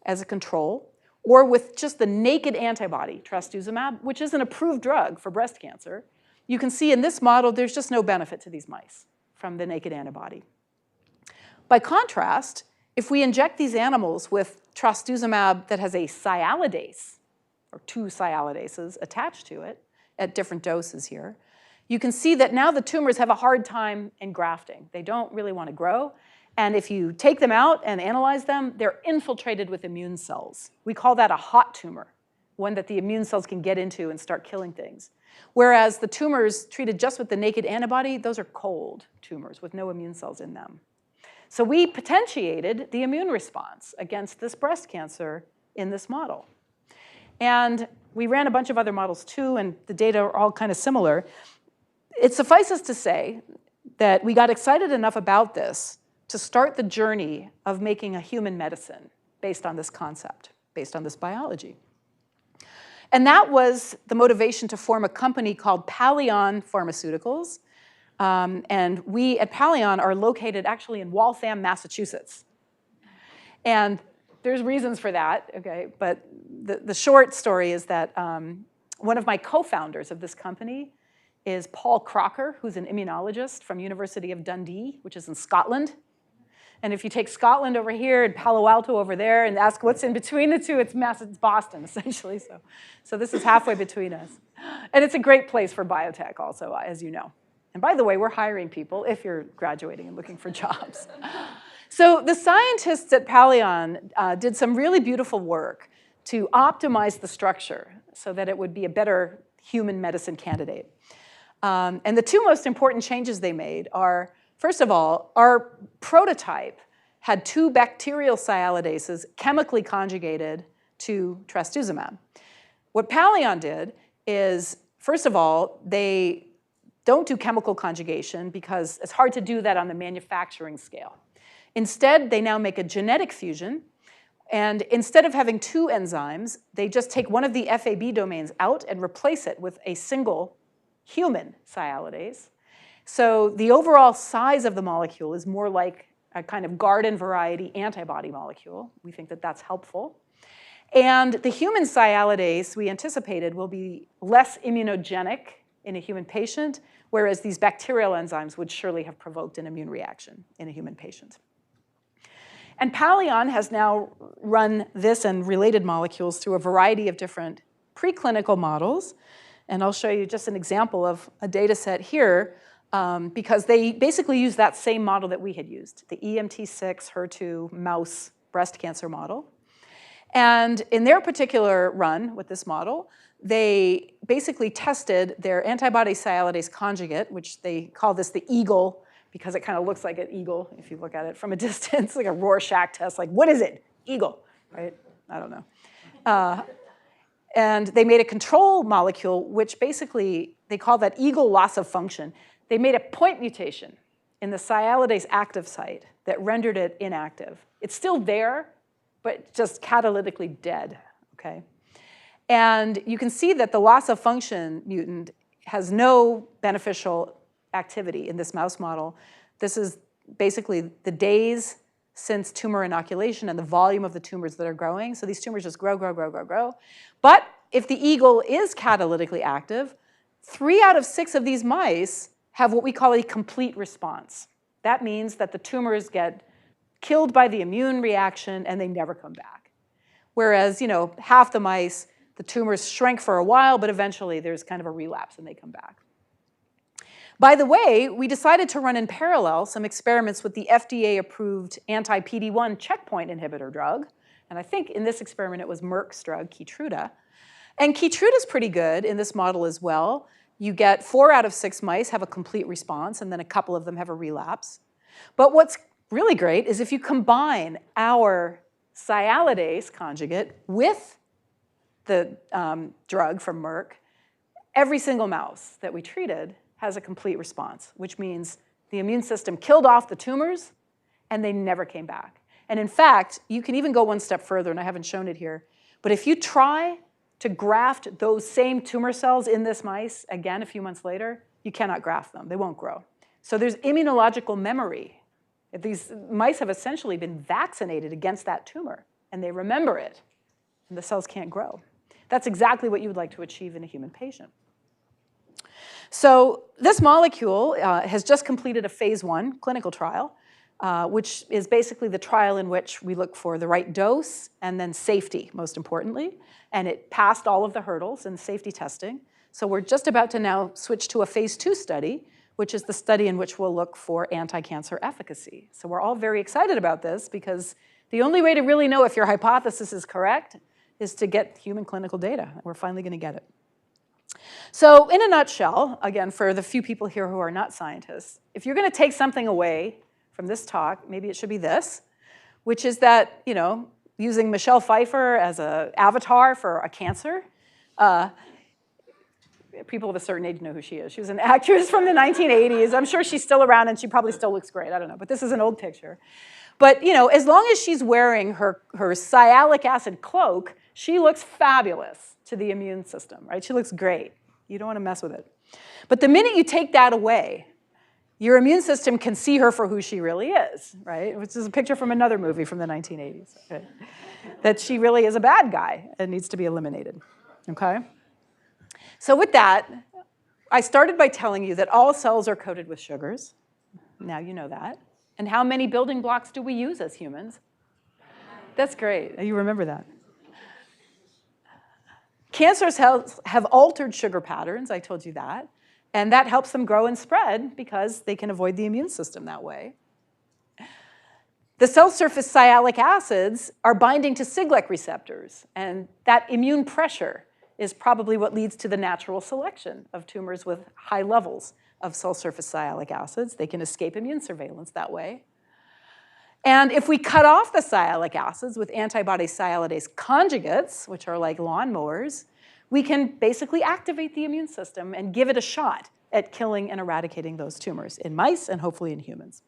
as a control or with just the naked antibody, trastuzumab, which is an approved drug for breast cancer, you can see in this model there's just no benefit to these mice from the naked antibody. By contrast, if we inject these animals with trastuzumab that has a sialidase, or 2 sialidases attached to it at different doses here, you can see that now the tumors have a hard time engrafting. They don't really want to grow. And if you take them out and analyze them, they're infiltrated with immune cells. We call that a hot tumor, one that the immune cells can get into and start killing things. Whereas the tumors treated just with the naked antibody, those are cold tumors with no immune cells in them. So we potentiated the immune response against this breast cancer in this model. And we ran a bunch of other models too, and the data are all kind of similar. It suffices to say that we got excited enough about this to start the journey of making a human medicine based on this concept, based on this biology. And that was the motivation to form a company called Paleon Pharmaceuticals. And we at Paleon are located actually in Waltham, Massachusetts. And there's reasons for that, okay? But the short story is that one of my co-founders of this company is Paul Crocker, who's an immunologist from University of Dundee, which is in Scotland. And if you take Scotland over here and Palo Alto over there and ask what's in between the two, it's Boston, essentially. So this is halfway between us. And it's a great place for biotech also, as you know. And by the way, we're hiring people if you're graduating and looking for jobs. So the scientists at Palion did some really beautiful work to optimize the structure so that it would be a better human medicine candidate. And the two most important changes they made are, first of all, our prototype had 2 bacterial sialidases chemically conjugated to trastuzumab. What Palion did is, first of all, they don't do chemical conjugation because it's hard to do that on the manufacturing scale. Instead, they now make a genetic fusion, and instead of having 2 enzymes, they just take one of the FAB domains out and replace it with a single human sialidase. So the overall size of the molecule is more like a kind of garden variety antibody molecule. We think that that's helpful. And the human sialidase, we anticipated, will be less immunogenic in a human patient, whereas these bacterial enzymes would surely have provoked an immune reaction in a human patient. And Palion has now run this and related molecules through a variety of different preclinical models. And I'll show you just an example of a data set here, because they basically use that same model that we had used, the EMT6 HER2 mouse breast cancer model. And in their particular run with this model, they basically tested their antibody sialidase conjugate, which they call this the eagle, because it kind of looks like an eagle if you look at it from a distance, like a Rorschach test, like, what is it? Eagle, right? I don't know. And they made a control molecule, which basically, they call that eagle loss of function. They made a point mutation in the sialidase active site that rendered it inactive. It's still there, but just catalytically dead, okay? And you can see that the loss of function mutant has no beneficial activity in this mouse model. This is basically the days since tumor inoculation and the volume of the tumors that are growing. So these tumors just grow, grow, grow, grow, grow. But if the eagle is catalytically active, 3 out of 6 of these mice have what we call a complete response. That means that the tumors get killed by the immune reaction and they never come back. Whereas, half the mice, the tumors shrink for a while, but eventually there's kind of a relapse and they come back. By the way, we decided to run in parallel some experiments with the FDA-approved anti-PD-1 checkpoint inhibitor drug. And I think in this experiment it was Merck's drug, Keytruda. And Keytruda's pretty good in this model as well. You get 4 out of 6 mice have a complete response, and then a couple of them have a relapse. But what's really great is if you combine our sialidase conjugate with the drug from Merck, every single mouse that we treated has a complete response, which means the immune system killed off the tumors and they never came back. And in fact, you can even go one step further, and I haven't shown it here, but if you try to graft those same tumor cells in this mice again a few months later, you cannot graft them. They won't grow. So there's immunological memory. These mice have essentially been vaccinated against that tumor, and they remember it, and the cells can't grow. That's exactly what you would like to achieve in a human patient. So this molecule has just completed a phase 1 clinical trial, which is basically the trial in which we look for the right dose and then safety, most importantly. And it passed all of the hurdles in safety testing. So we're just about to now switch to a phase 2 study, which is the study in which we'll look for anti-cancer efficacy. So we're all very excited about this because the only way to really know if your hypothesis is correct is to get human clinical data. We're finally going to get it. So in a nutshell, again, for the few people here who are not scientists, if you're going to take something away from this talk, maybe it should be this, which is that, using Michelle Pfeiffer as an avatar for a cancer, people of a certain age know who she is. She was an actress from the 1980s. I'm sure she's still around and she probably still looks great. I don't know, but this is an old picture. But, as long as she's wearing her sialic acid cloak, she looks fabulous to the immune system, right? She looks great. You don't want to mess with it. But the minute you take that away, your immune system can see her for who she really is, right? Which is a picture from another movie from the 1980s, okay? That she really is a bad guy and needs to be eliminated, okay? So with that, I started by telling you that all cells are coated with sugars. Now you know that. And how many building blocks do we use as humans? That's great. You remember that. Cancer cells have altered sugar patterns. I told you that. And that helps them grow and spread because they can avoid the immune system that way. The cell surface sialic acids are binding to Siglec receptors, and that immune pressure is probably what leads to the natural selection of tumors with high levels of cell surface sialic acids. They can escape immune surveillance that way. And if we cut off the sialic acids with antibody sialidase conjugates, which are like lawnmowers, we can basically activate the immune system and give it a shot at killing and eradicating those tumors in mice and hopefully in humans.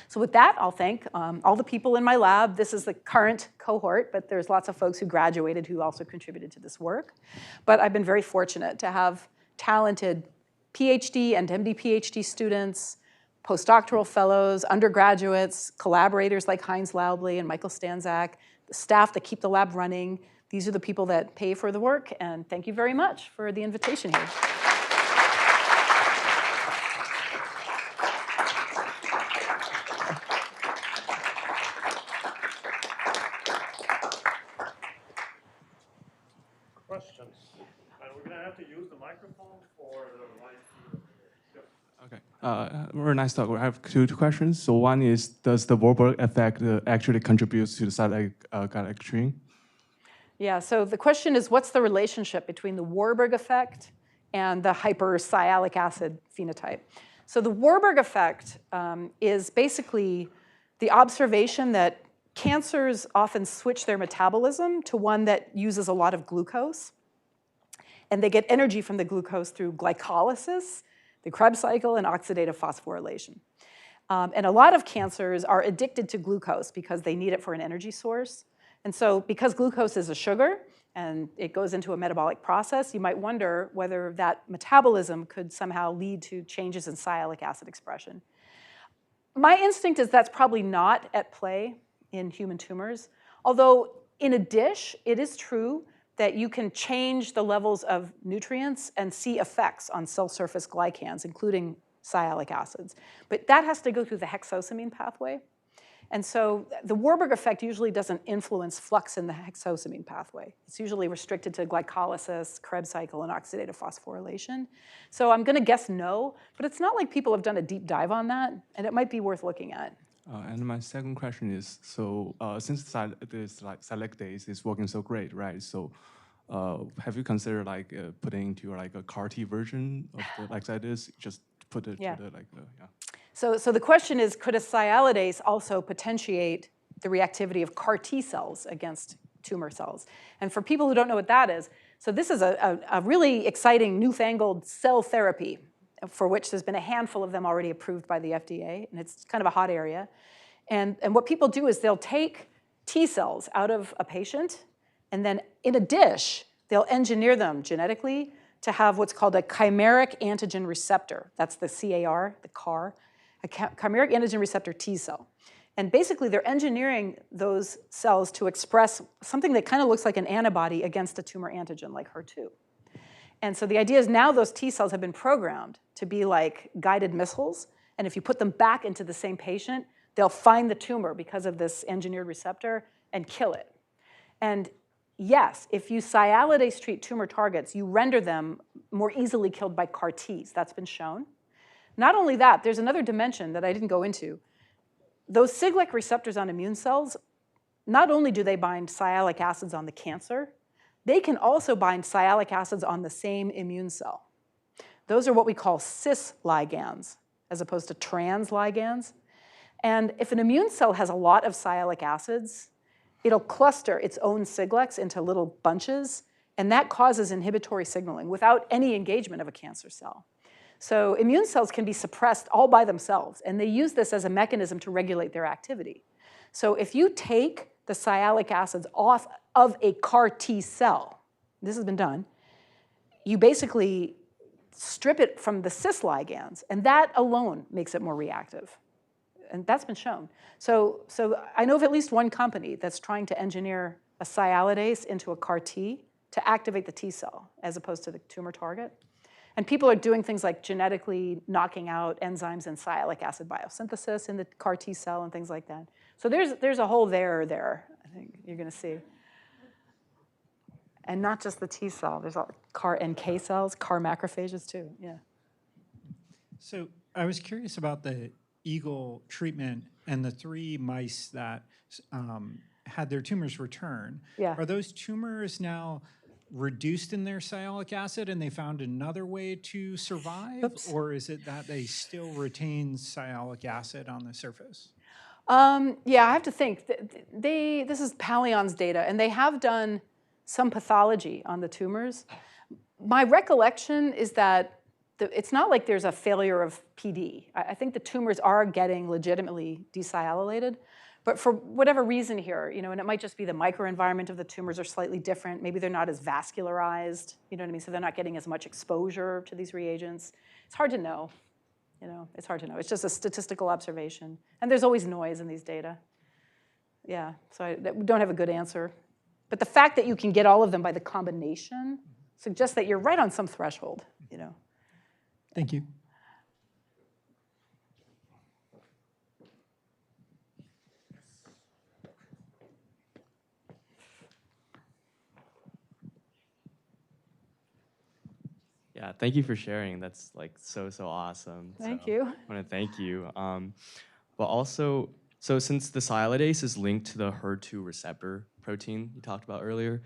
So with that, I'll thank all the people in my lab. This is the current cohort, but there's lots of folks who graduated who also contributed to this work. But I've been very fortunate to have talented PhD and MD PhD students, postdoctoral fellows, undergraduates, collaborators like Heinz Laubli and Michael Stanzak, the staff that keep the lab running. These are the people that pay for the work, and thank you very much for the invitation here. Questions? And we're going to have to use the microphone for the live feed. Okay. Very nice talk. I have two questions. So one is, does the Warburg effect actually contribute to the sialic glycogen? Yeah, so the question is, what's the relationship between the Warburg effect and the hypersialic acid phenotype? So the Warburg effect is basically the observation that cancers often switch their metabolism to one that uses a lot of glucose. And they get energy from the glucose through glycolysis, the Krebs cycle, and oxidative phosphorylation. And a lot of cancers are addicted to glucose because they need it for an energy source. And so because glucose is a sugar and it goes into a metabolic process, you might wonder whether that metabolism could somehow lead to changes in sialic acid expression. My instinct is that's probably not at play in human tumors, although in a dish, it is true that you can change the levels of nutrients and see effects on cell surface glycans, including sialic acids. But that has to go through the hexosamine pathway. And so the Warburg effect usually doesn't influence flux in the hexosamine pathway. It's usually restricted to glycolysis, Krebs cycle, and oxidative phosphorylation. So I'm going to guess no, but it's not like people have done a deep dive on that, and it might be worth looking at. And my second question is, so since this silicase is working so great, right? So have you considered putting into a CAR-T version of the this? Just put it to the yeah. So the question is, could a sialidase also potentiate the reactivity of CAR-T cells against tumor cells? And for people who don't know what that is, so this is a really exciting newfangled cell therapy for which there's been a handful of them already approved by the FDA, and it's kind of a hot area. And what people do is they'll take T cells out of a patient, and then in a dish, they'll engineer them genetically to have what's called a chimeric antigen receptor. That's the CAR, the CAR, a chimeric antigen receptor T cell. And basically, they're engineering those cells to express something that kind of looks like an antibody against a tumor antigen, like HER2. And so the idea is now those T cells have been programmed to be like guided missiles, and if you put them back into the same patient, they'll find the tumor because of this engineered receptor and kill it. And yes, if you sialidase treat tumor targets, you render them more easily killed by CAR-Ts. That's been shown. Not only that, there's another dimension that I didn't go into. Those Siglec receptors on immune cells, not only do they bind sialic acids on the cancer, they can also bind sialic acids on the same immune cell. Those are what we call cis ligands, as opposed to trans ligands. And if an immune cell has a lot of sialic acids, it'll cluster its own Siglecs into little bunches, and that causes inhibitory signaling without any engagement of a cancer cell. So immune cells can be suppressed all by themselves, and they use this as a mechanism to regulate their activity. So if you take the sialic acids off of a CAR-T cell, this has been done, you basically strip it from the cis ligands, and that alone makes it more reactive. And that's been shown. So I know of at least one company that's trying to engineer a sialidase into a CAR-T to activate the T cell as opposed to the tumor target. And people are doing things like genetically knocking out enzymes in sialic acid biosynthesis in the CAR-T cell and things like that. So there's a whole there, I think you're going to see. And not just the T cell. There's all CAR-NK cells, CAR macrophages too, yeah. So I was curious about the eagle treatment and the 3 mice that had their tumors return. Yeah. Are those tumors now reduced in their sialic acid and they found another way to survive? Oops. Or is it that they still retain sialic acid on the surface? Yeah, I have to think. This is Palion's data, and they have done some pathology on the tumors. My recollection is that it's not like there's a failure of PD. I think the tumors are getting legitimately desialylated, but for whatever reason here, and it might just be the microenvironment of the tumors are slightly different. Maybe they're not as vascularized, you know what I mean? So they're not getting as much exposure to these reagents. It's hard to know. It's hard to know. It's just a statistical observation. And there's always noise in these data. Yeah, so I don't have a good answer. But the fact that you can get all of them by the combination suggests that you're right on some threshold, Thank you. Yeah, thank you for sharing. That's like so awesome. Thank you. I want to thank you. But also, so since the sialidase is linked to the HER2 receptor protein you talked about earlier,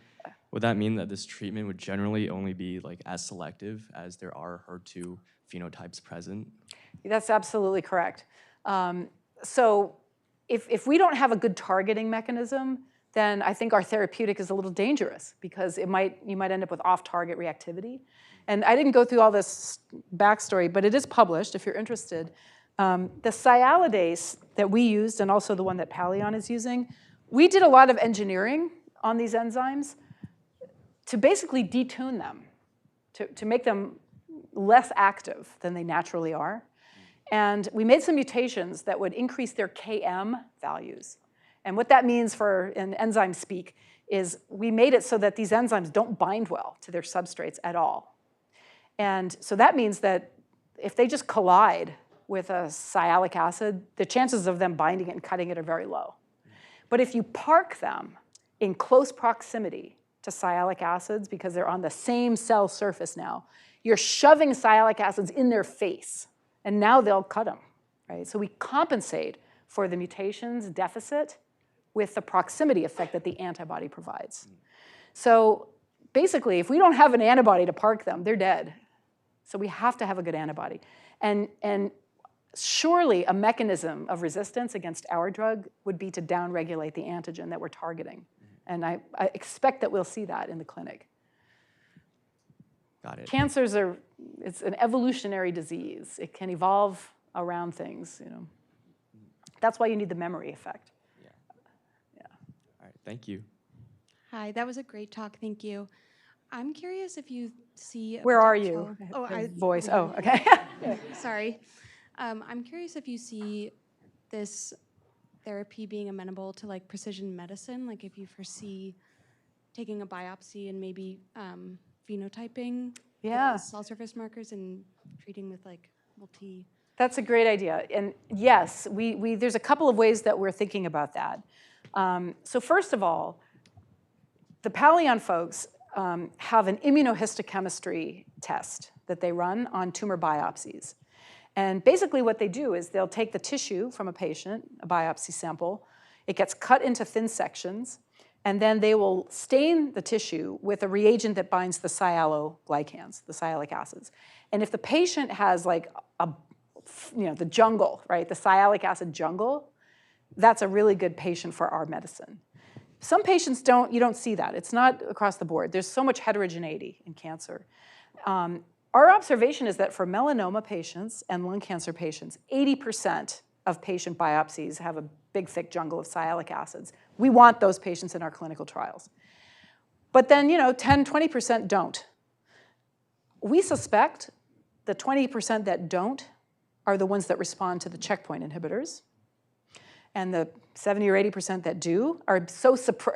would that mean that this treatment would generally only be like as selective as there are HER2 phenotypes present? That's absolutely correct. So if we don't have a good targeting mechanism, then I think our therapeutic is a little dangerous because you might end up with off-target reactivity. And I didn't go through all this backstory, but it is published if you're interested. The sialidase that we used, and also the one that Palion is using, we did a lot of engineering on these enzymes to basically detune them, to make them less active than they naturally are. And we made some mutations that would increase their ChEM values. And what that means in enzyme speak is we made it so that these enzymes don't bind well to their substrates at all. And so that means that if they just collide with a sialic acid, the chances of them binding it and cutting it are very low. But if you park them in close proximity to sialic acids because they're on the same cell surface now, you're shoving sialic acids in their face, and now they'll cut them, right? So we compensate for the mutations deficit with the proximity effect that the antibody provides. So basically, if we don't have an antibody to park them, they're dead. So we have to have a good antibody. And surely a mechanism of resistance against our drug would be to downregulate the antigen that we're targeting. And I expect that we'll see that in the clinic. Got it. Cancers it's an evolutionary disease. It can evolve around things, That's why you need the memory effect. Yeah. All right, thank you. Hi, that was a great talk, thank you. I'm curious if you see Where are you? Voice, oh, okay. Sorry. I'm curious if you see this therapy being amenable to like precision medicine, like if you foresee taking a biopsy and maybe phenotyping the cell surface markers and treating with like multi. That's a great idea. And yes, there's a couple of ways that we're thinking about that. So first of all, the Palion folks have an immunohistochemistry test that they run on tumor biopsies. And basically what they do is they'll take the tissue from a patient, a biopsy sample, it gets cut into thin sections, and then they will stain the tissue with a reagent that binds the sialoglycans, the sialic acids. And if the patient has like the jungle, right, the sialic acid jungle, that's a really good patient for our medicine. Some patients you don't see that. It's not across the board. There's so much heterogeneity in cancer. Our observation is that for melanoma patients and lung cancer patients, 80% of patient biopsies have a big, thick jungle of sialic acids. We want those patients in our clinical trials. But then, 10, 20% don't. We suspect the 20% that don't are the ones that respond to the checkpoint inhibitors. And the 70 or 80% that do are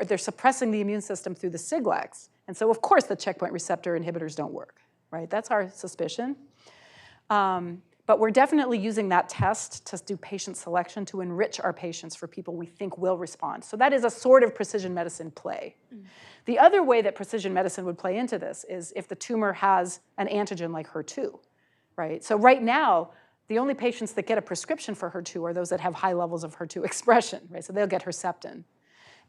they're suppressing the immune system through the Siglecs. And so, of course, the checkpoint receptor inhibitors don't work, right? That's our suspicion. But we're definitely using that test to do patient selection to enrich our patients for people we think will respond. So that is a sort of precision medicine play. The other way that precision medicine would play into this is if the tumor has an antigen like HER2, right? So right now, the only patients that get a prescription for HER2 are those that have high levels of HER2 expression, right? So they'll get Herceptin.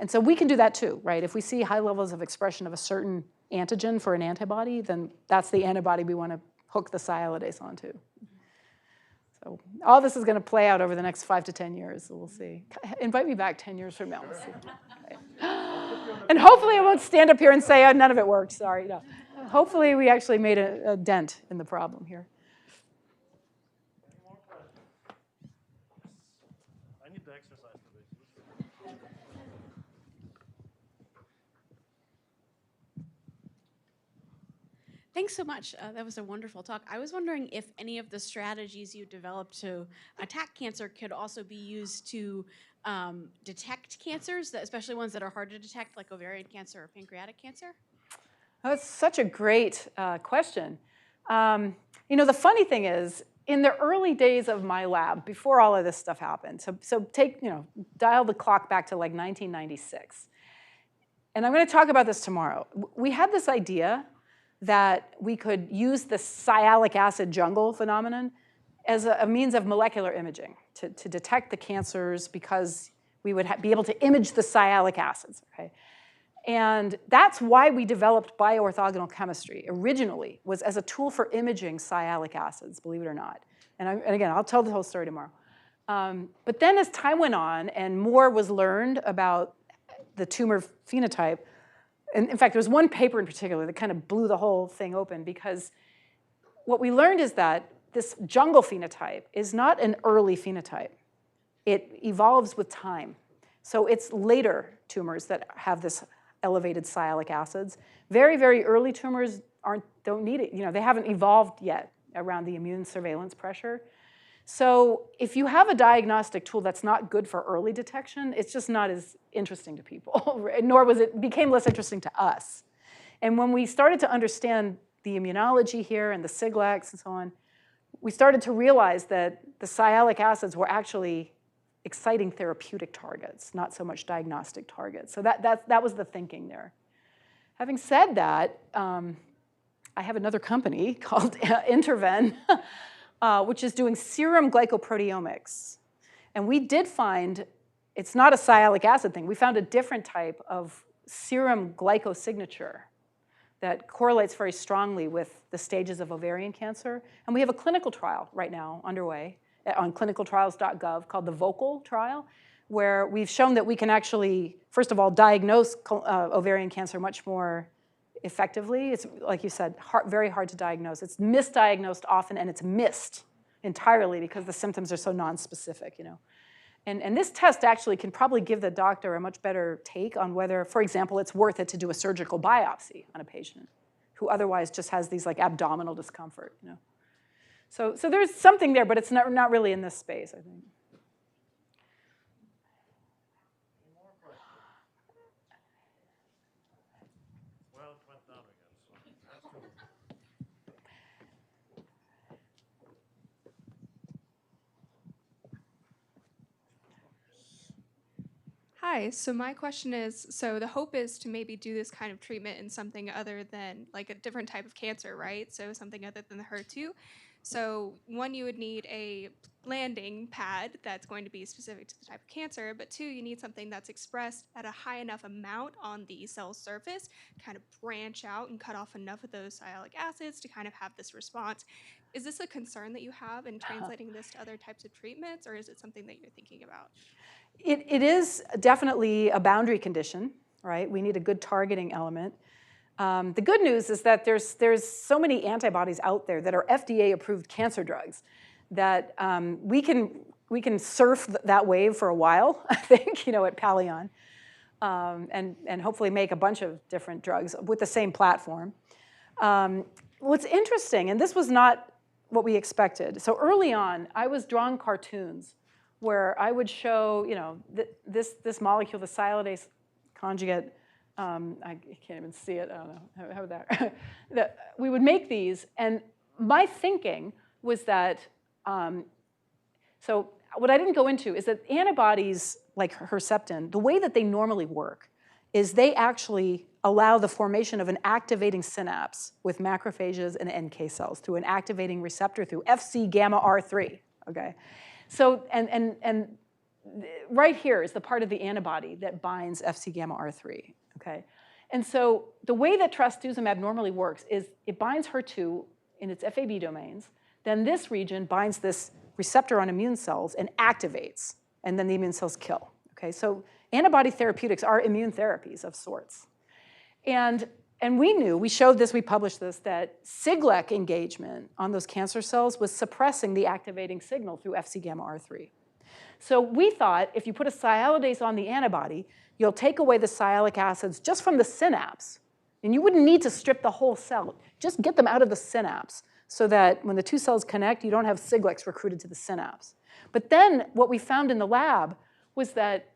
And so we can do that too, right? If we see high levels of expression of a certain antigen for an antibody, then that's the antibody we want to hook the sialidase onto. So all this is going to play out over the next 5 to 10 years, so we'll see. Invite me back 10 years from now. We'll see. Okay. And hopefully I won't stand up here and say, oh, none of it worked, sorry. No. Hopefully we actually made a dent in the problem here. I need to exercise today. Thanks so much. That was a wonderful talk. I was wondering if any of the strategies you developed to attack cancer could also be used to detect cancers, especially ones that are hard to detect, like ovarian cancer or pancreatic cancer? Oh, that's such a great question. You know, the funny thing is, in the early days of my lab, before all of this stuff happened, so take, you know, dial the clock back to like 1996. And I'm going to talk about this tomorrow. We had this idea that we could use the sialic acid jungle phenomenon as a means of molecular imaging to detect the cancers, because we would be able to image the sialic acids, okay? And that's why we developed bioorthogonal chemistry originally, was as a tool for imaging sialic acids, believe it or not. And again, I'll tell the whole story tomorrow. But then as time went on and more was learned about the tumor phenotype, and in fact, there was one paper in particular that kind of blew the whole thing open, because what we learned is that this jungle phenotype is not an early phenotype. It evolves with time. So it's later tumors that have this elevated sialic acids. Very, very early tumors don't need it. You know, they haven't evolved yet around the immune surveillance pressure. So if you have a diagnostic tool that's not good for early detection, it's just not as interesting to people, nor became less interesting to us. And when we started to understand the immunology here and the Siglecs and so on, we started to realize that the sialic acids were actually exciting therapeutic targets, not so much diagnostic targets. So that was the thinking there. Having said that, I have another company called Interven, which is doing serum glycoproteomics. And we did find, it's not a sialic acid thing, we found a different type of serum glycosignature that correlates very strongly with the stages of ovarian cancer. And we have a clinical trial right now underway on clinicaltrials.gov called the VOCAL trial, where we've shown that we can actually, first of all, diagnose ovarian cancer much more effectively. It's, like you said, very hard to diagnose. It's misdiagnosed often, and it's missed entirely because the symptoms are so nonspecific, you know. And this test actually can probably give the doctor a much better take on whether, for example, it's worth it to do a surgical biopsy on a patient who otherwise just has these like abdominal discomfort, you know. So there's something there, but it's not really in this space, I think. Well, it went down again, so that's cool. Hi, so my question is, so the hope is to maybe do this kind of treatment in something other than, like a different type of cancer, right? So something other than the HER2. So one, you would need a landing pad that's going to be specific to the type of cancer, but two, you need something that's expressed at a high enough amount on the cell surface, kind of branch out and cut off enough of those sialic acids to kind of have this response. Is this a concern that you have in translating this to other types of treatments, or is it something that you're thinking about? It is definitely a boundary condition, right? We need a good targeting element. The good news is that there's so many antibodies out there that are FDA-approved cancer drugs that we can surf that wave for a while, I think, you know, at Palion, and hopefully make a bunch of different drugs with the same platform. What's interesting, and this was not what we expected. So early on, I was drawing cartoons where I would show, you know, this molecule, the sialidase conjugate. I can't even see it. I don't know how that. That we would make these, and my thinking was that. So what I didn't go into is that antibodies like Herceptin, the way that they normally work, is they actually allow the formation of an activating synapse with macrophages and NK cells through an activating receptor through Fc gamma R3. okay? So, and right here is the part of the antibody that binds Fc gamma R3, okay? And so the way that trastuzumab normally works is it binds HER2 in its Fab domains, then this region binds this receptor on immune cells and activates, and then the immune cells kill, okay? So antibody therapeutics are immune therapies of sorts. And we knew, we showed this, we published this, that Siglec engagement on those cancer cells was suppressing the activating signal through Fc gamma R3. So we thought if you put a sialidase on the antibody, you'll take away the sialic acids just from the synapse. And you wouldn't need to strip the whole cell. Just get them out of the synapse so that when the two cells connect, you don't have Siglecs recruited to the synapse. But then what we found in the lab was that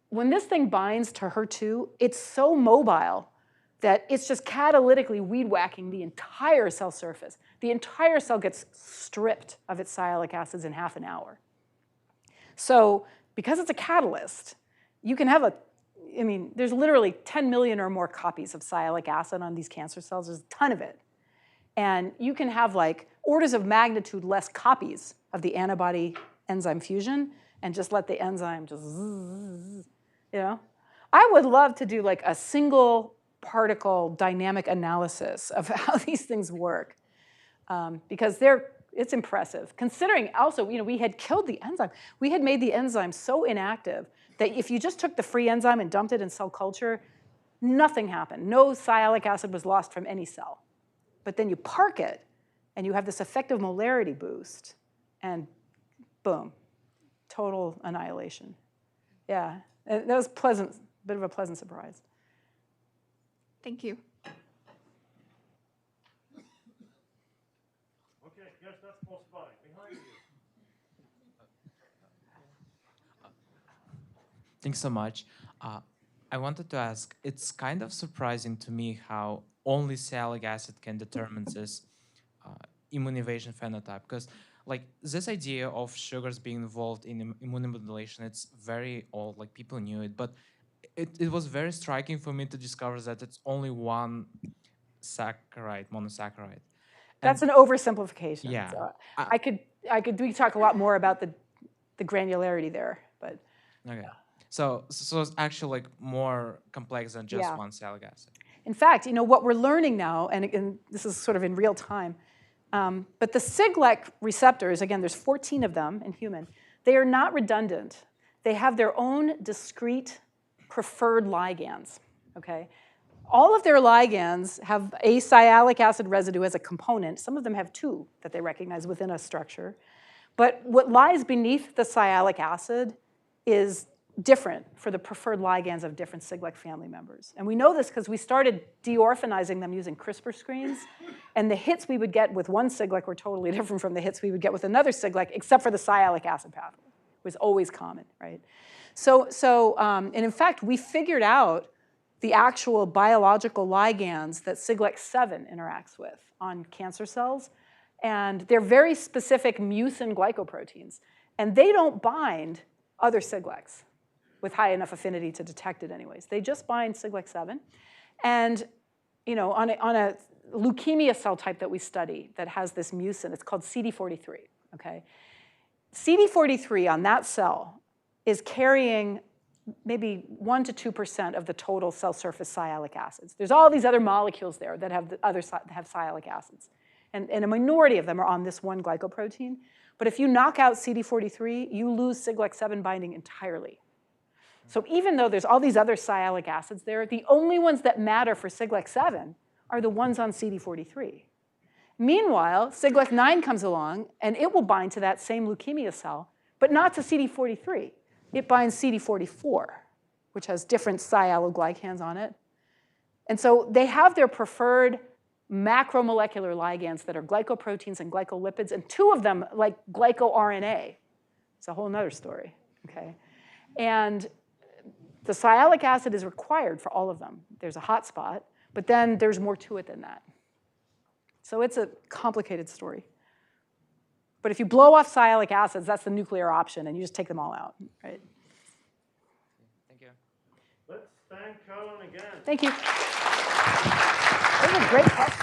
when this thing binds to HER2, it's so mobile that it's just catalytically weed-whacking the entire cell surface. The entire cell gets stripped of its sialic acids in half an hour. So because it's a catalyst, you can have there's literally 10 million or more copies of sialic acid on these cancer cells. There's a ton of it. And you can have like orders of magnitude less copies of the antibody enzyme fusion and just let the enzyme just, you know? I would love to do like a single particle dynamic analysis of how these things work because it's impressive. Considering also, we had killed the enzyme. We had made the enzyme so inactive that if you just took the free enzyme and dumped it in cell culture, nothing happened. No sialic acid was lost from any cell. But then you park it, and you have this effective molarity boost, and boom, total annihilation. Yeah, that was pleasant, bit of a pleasant surprise. Thank you. Okay, yes, that's close by. Behind you. Thanks so much. I wanted to ask, it's kind of surprising to me how only sialic acid can determine this immune evasion phenotype, because like this idea of sugars being involved in immunomodulation, it's very old, like people knew it, but it was very striking for me to discover that it's only one saccharide, monosaccharide. That's an oversimplification. Yeah. So we could talk a lot more about the granularity there, but. Okay. So it's actually like more complex than just one sialic acid. In fact, what we're learning now, and this is sort of in real time, but the Siglec receptors, again, there's 14 of them in human, they are not redundant. They have their own discrete preferred ligands, okay? All of their ligands have a sialic acid residue as a component. Some of them have two that they recognize within a structure. But what lies beneath the sialic acid is different for the preferred ligands of different Siglec family members. And we know this because we started deorphanizing them using CRISPR screens, and the hits we would get with one Siglec were totally different from the hits we would get with another Siglec, except for the sialic acid pathway. It was always common, right? And in fact, we figured out the actual biological ligands that Siglecs 7 interacts with on cancer cells, and they're very specific mucin glycoproteins, and they don't bind other Siglecs with high enough affinity to detect it anyways. They just bind Siglec 7. And on a leukemia cell type that we study that has this mucin, it's called CD43, okay? CD43 on that cell is carrying maybe 1% to 2% of the total cell surface sialic acids. There's all these other molecules there that have have sialic acids. And a minority of them are on this one glycoprotein. But if you knock out CD43, you lose Siglec 7 binding entirely. So even though there's all these other sialic acids there, the only ones that matter for Siglec 7 are the ones on CD43. Meanwhile, Siglec 9 comes along, and it will bind to that same leukemia cell, but not to CD43. It binds CD44, which has different sialoglycans on it. And so they have their preferred macromolecular ligands that are glycoproteins and glycolipids, and two of them, like glycoRNA. It's a whole nother story, okay? And the sialic acid is required for all of them. There's a hot spot, but then there's more to it than that. So it's a complicated story. But if you blow off sialic acids, that's the nuclear option, and you just take them all out, right? Thank you. Let's thank Carolyn again. Thank you. Those are great questions.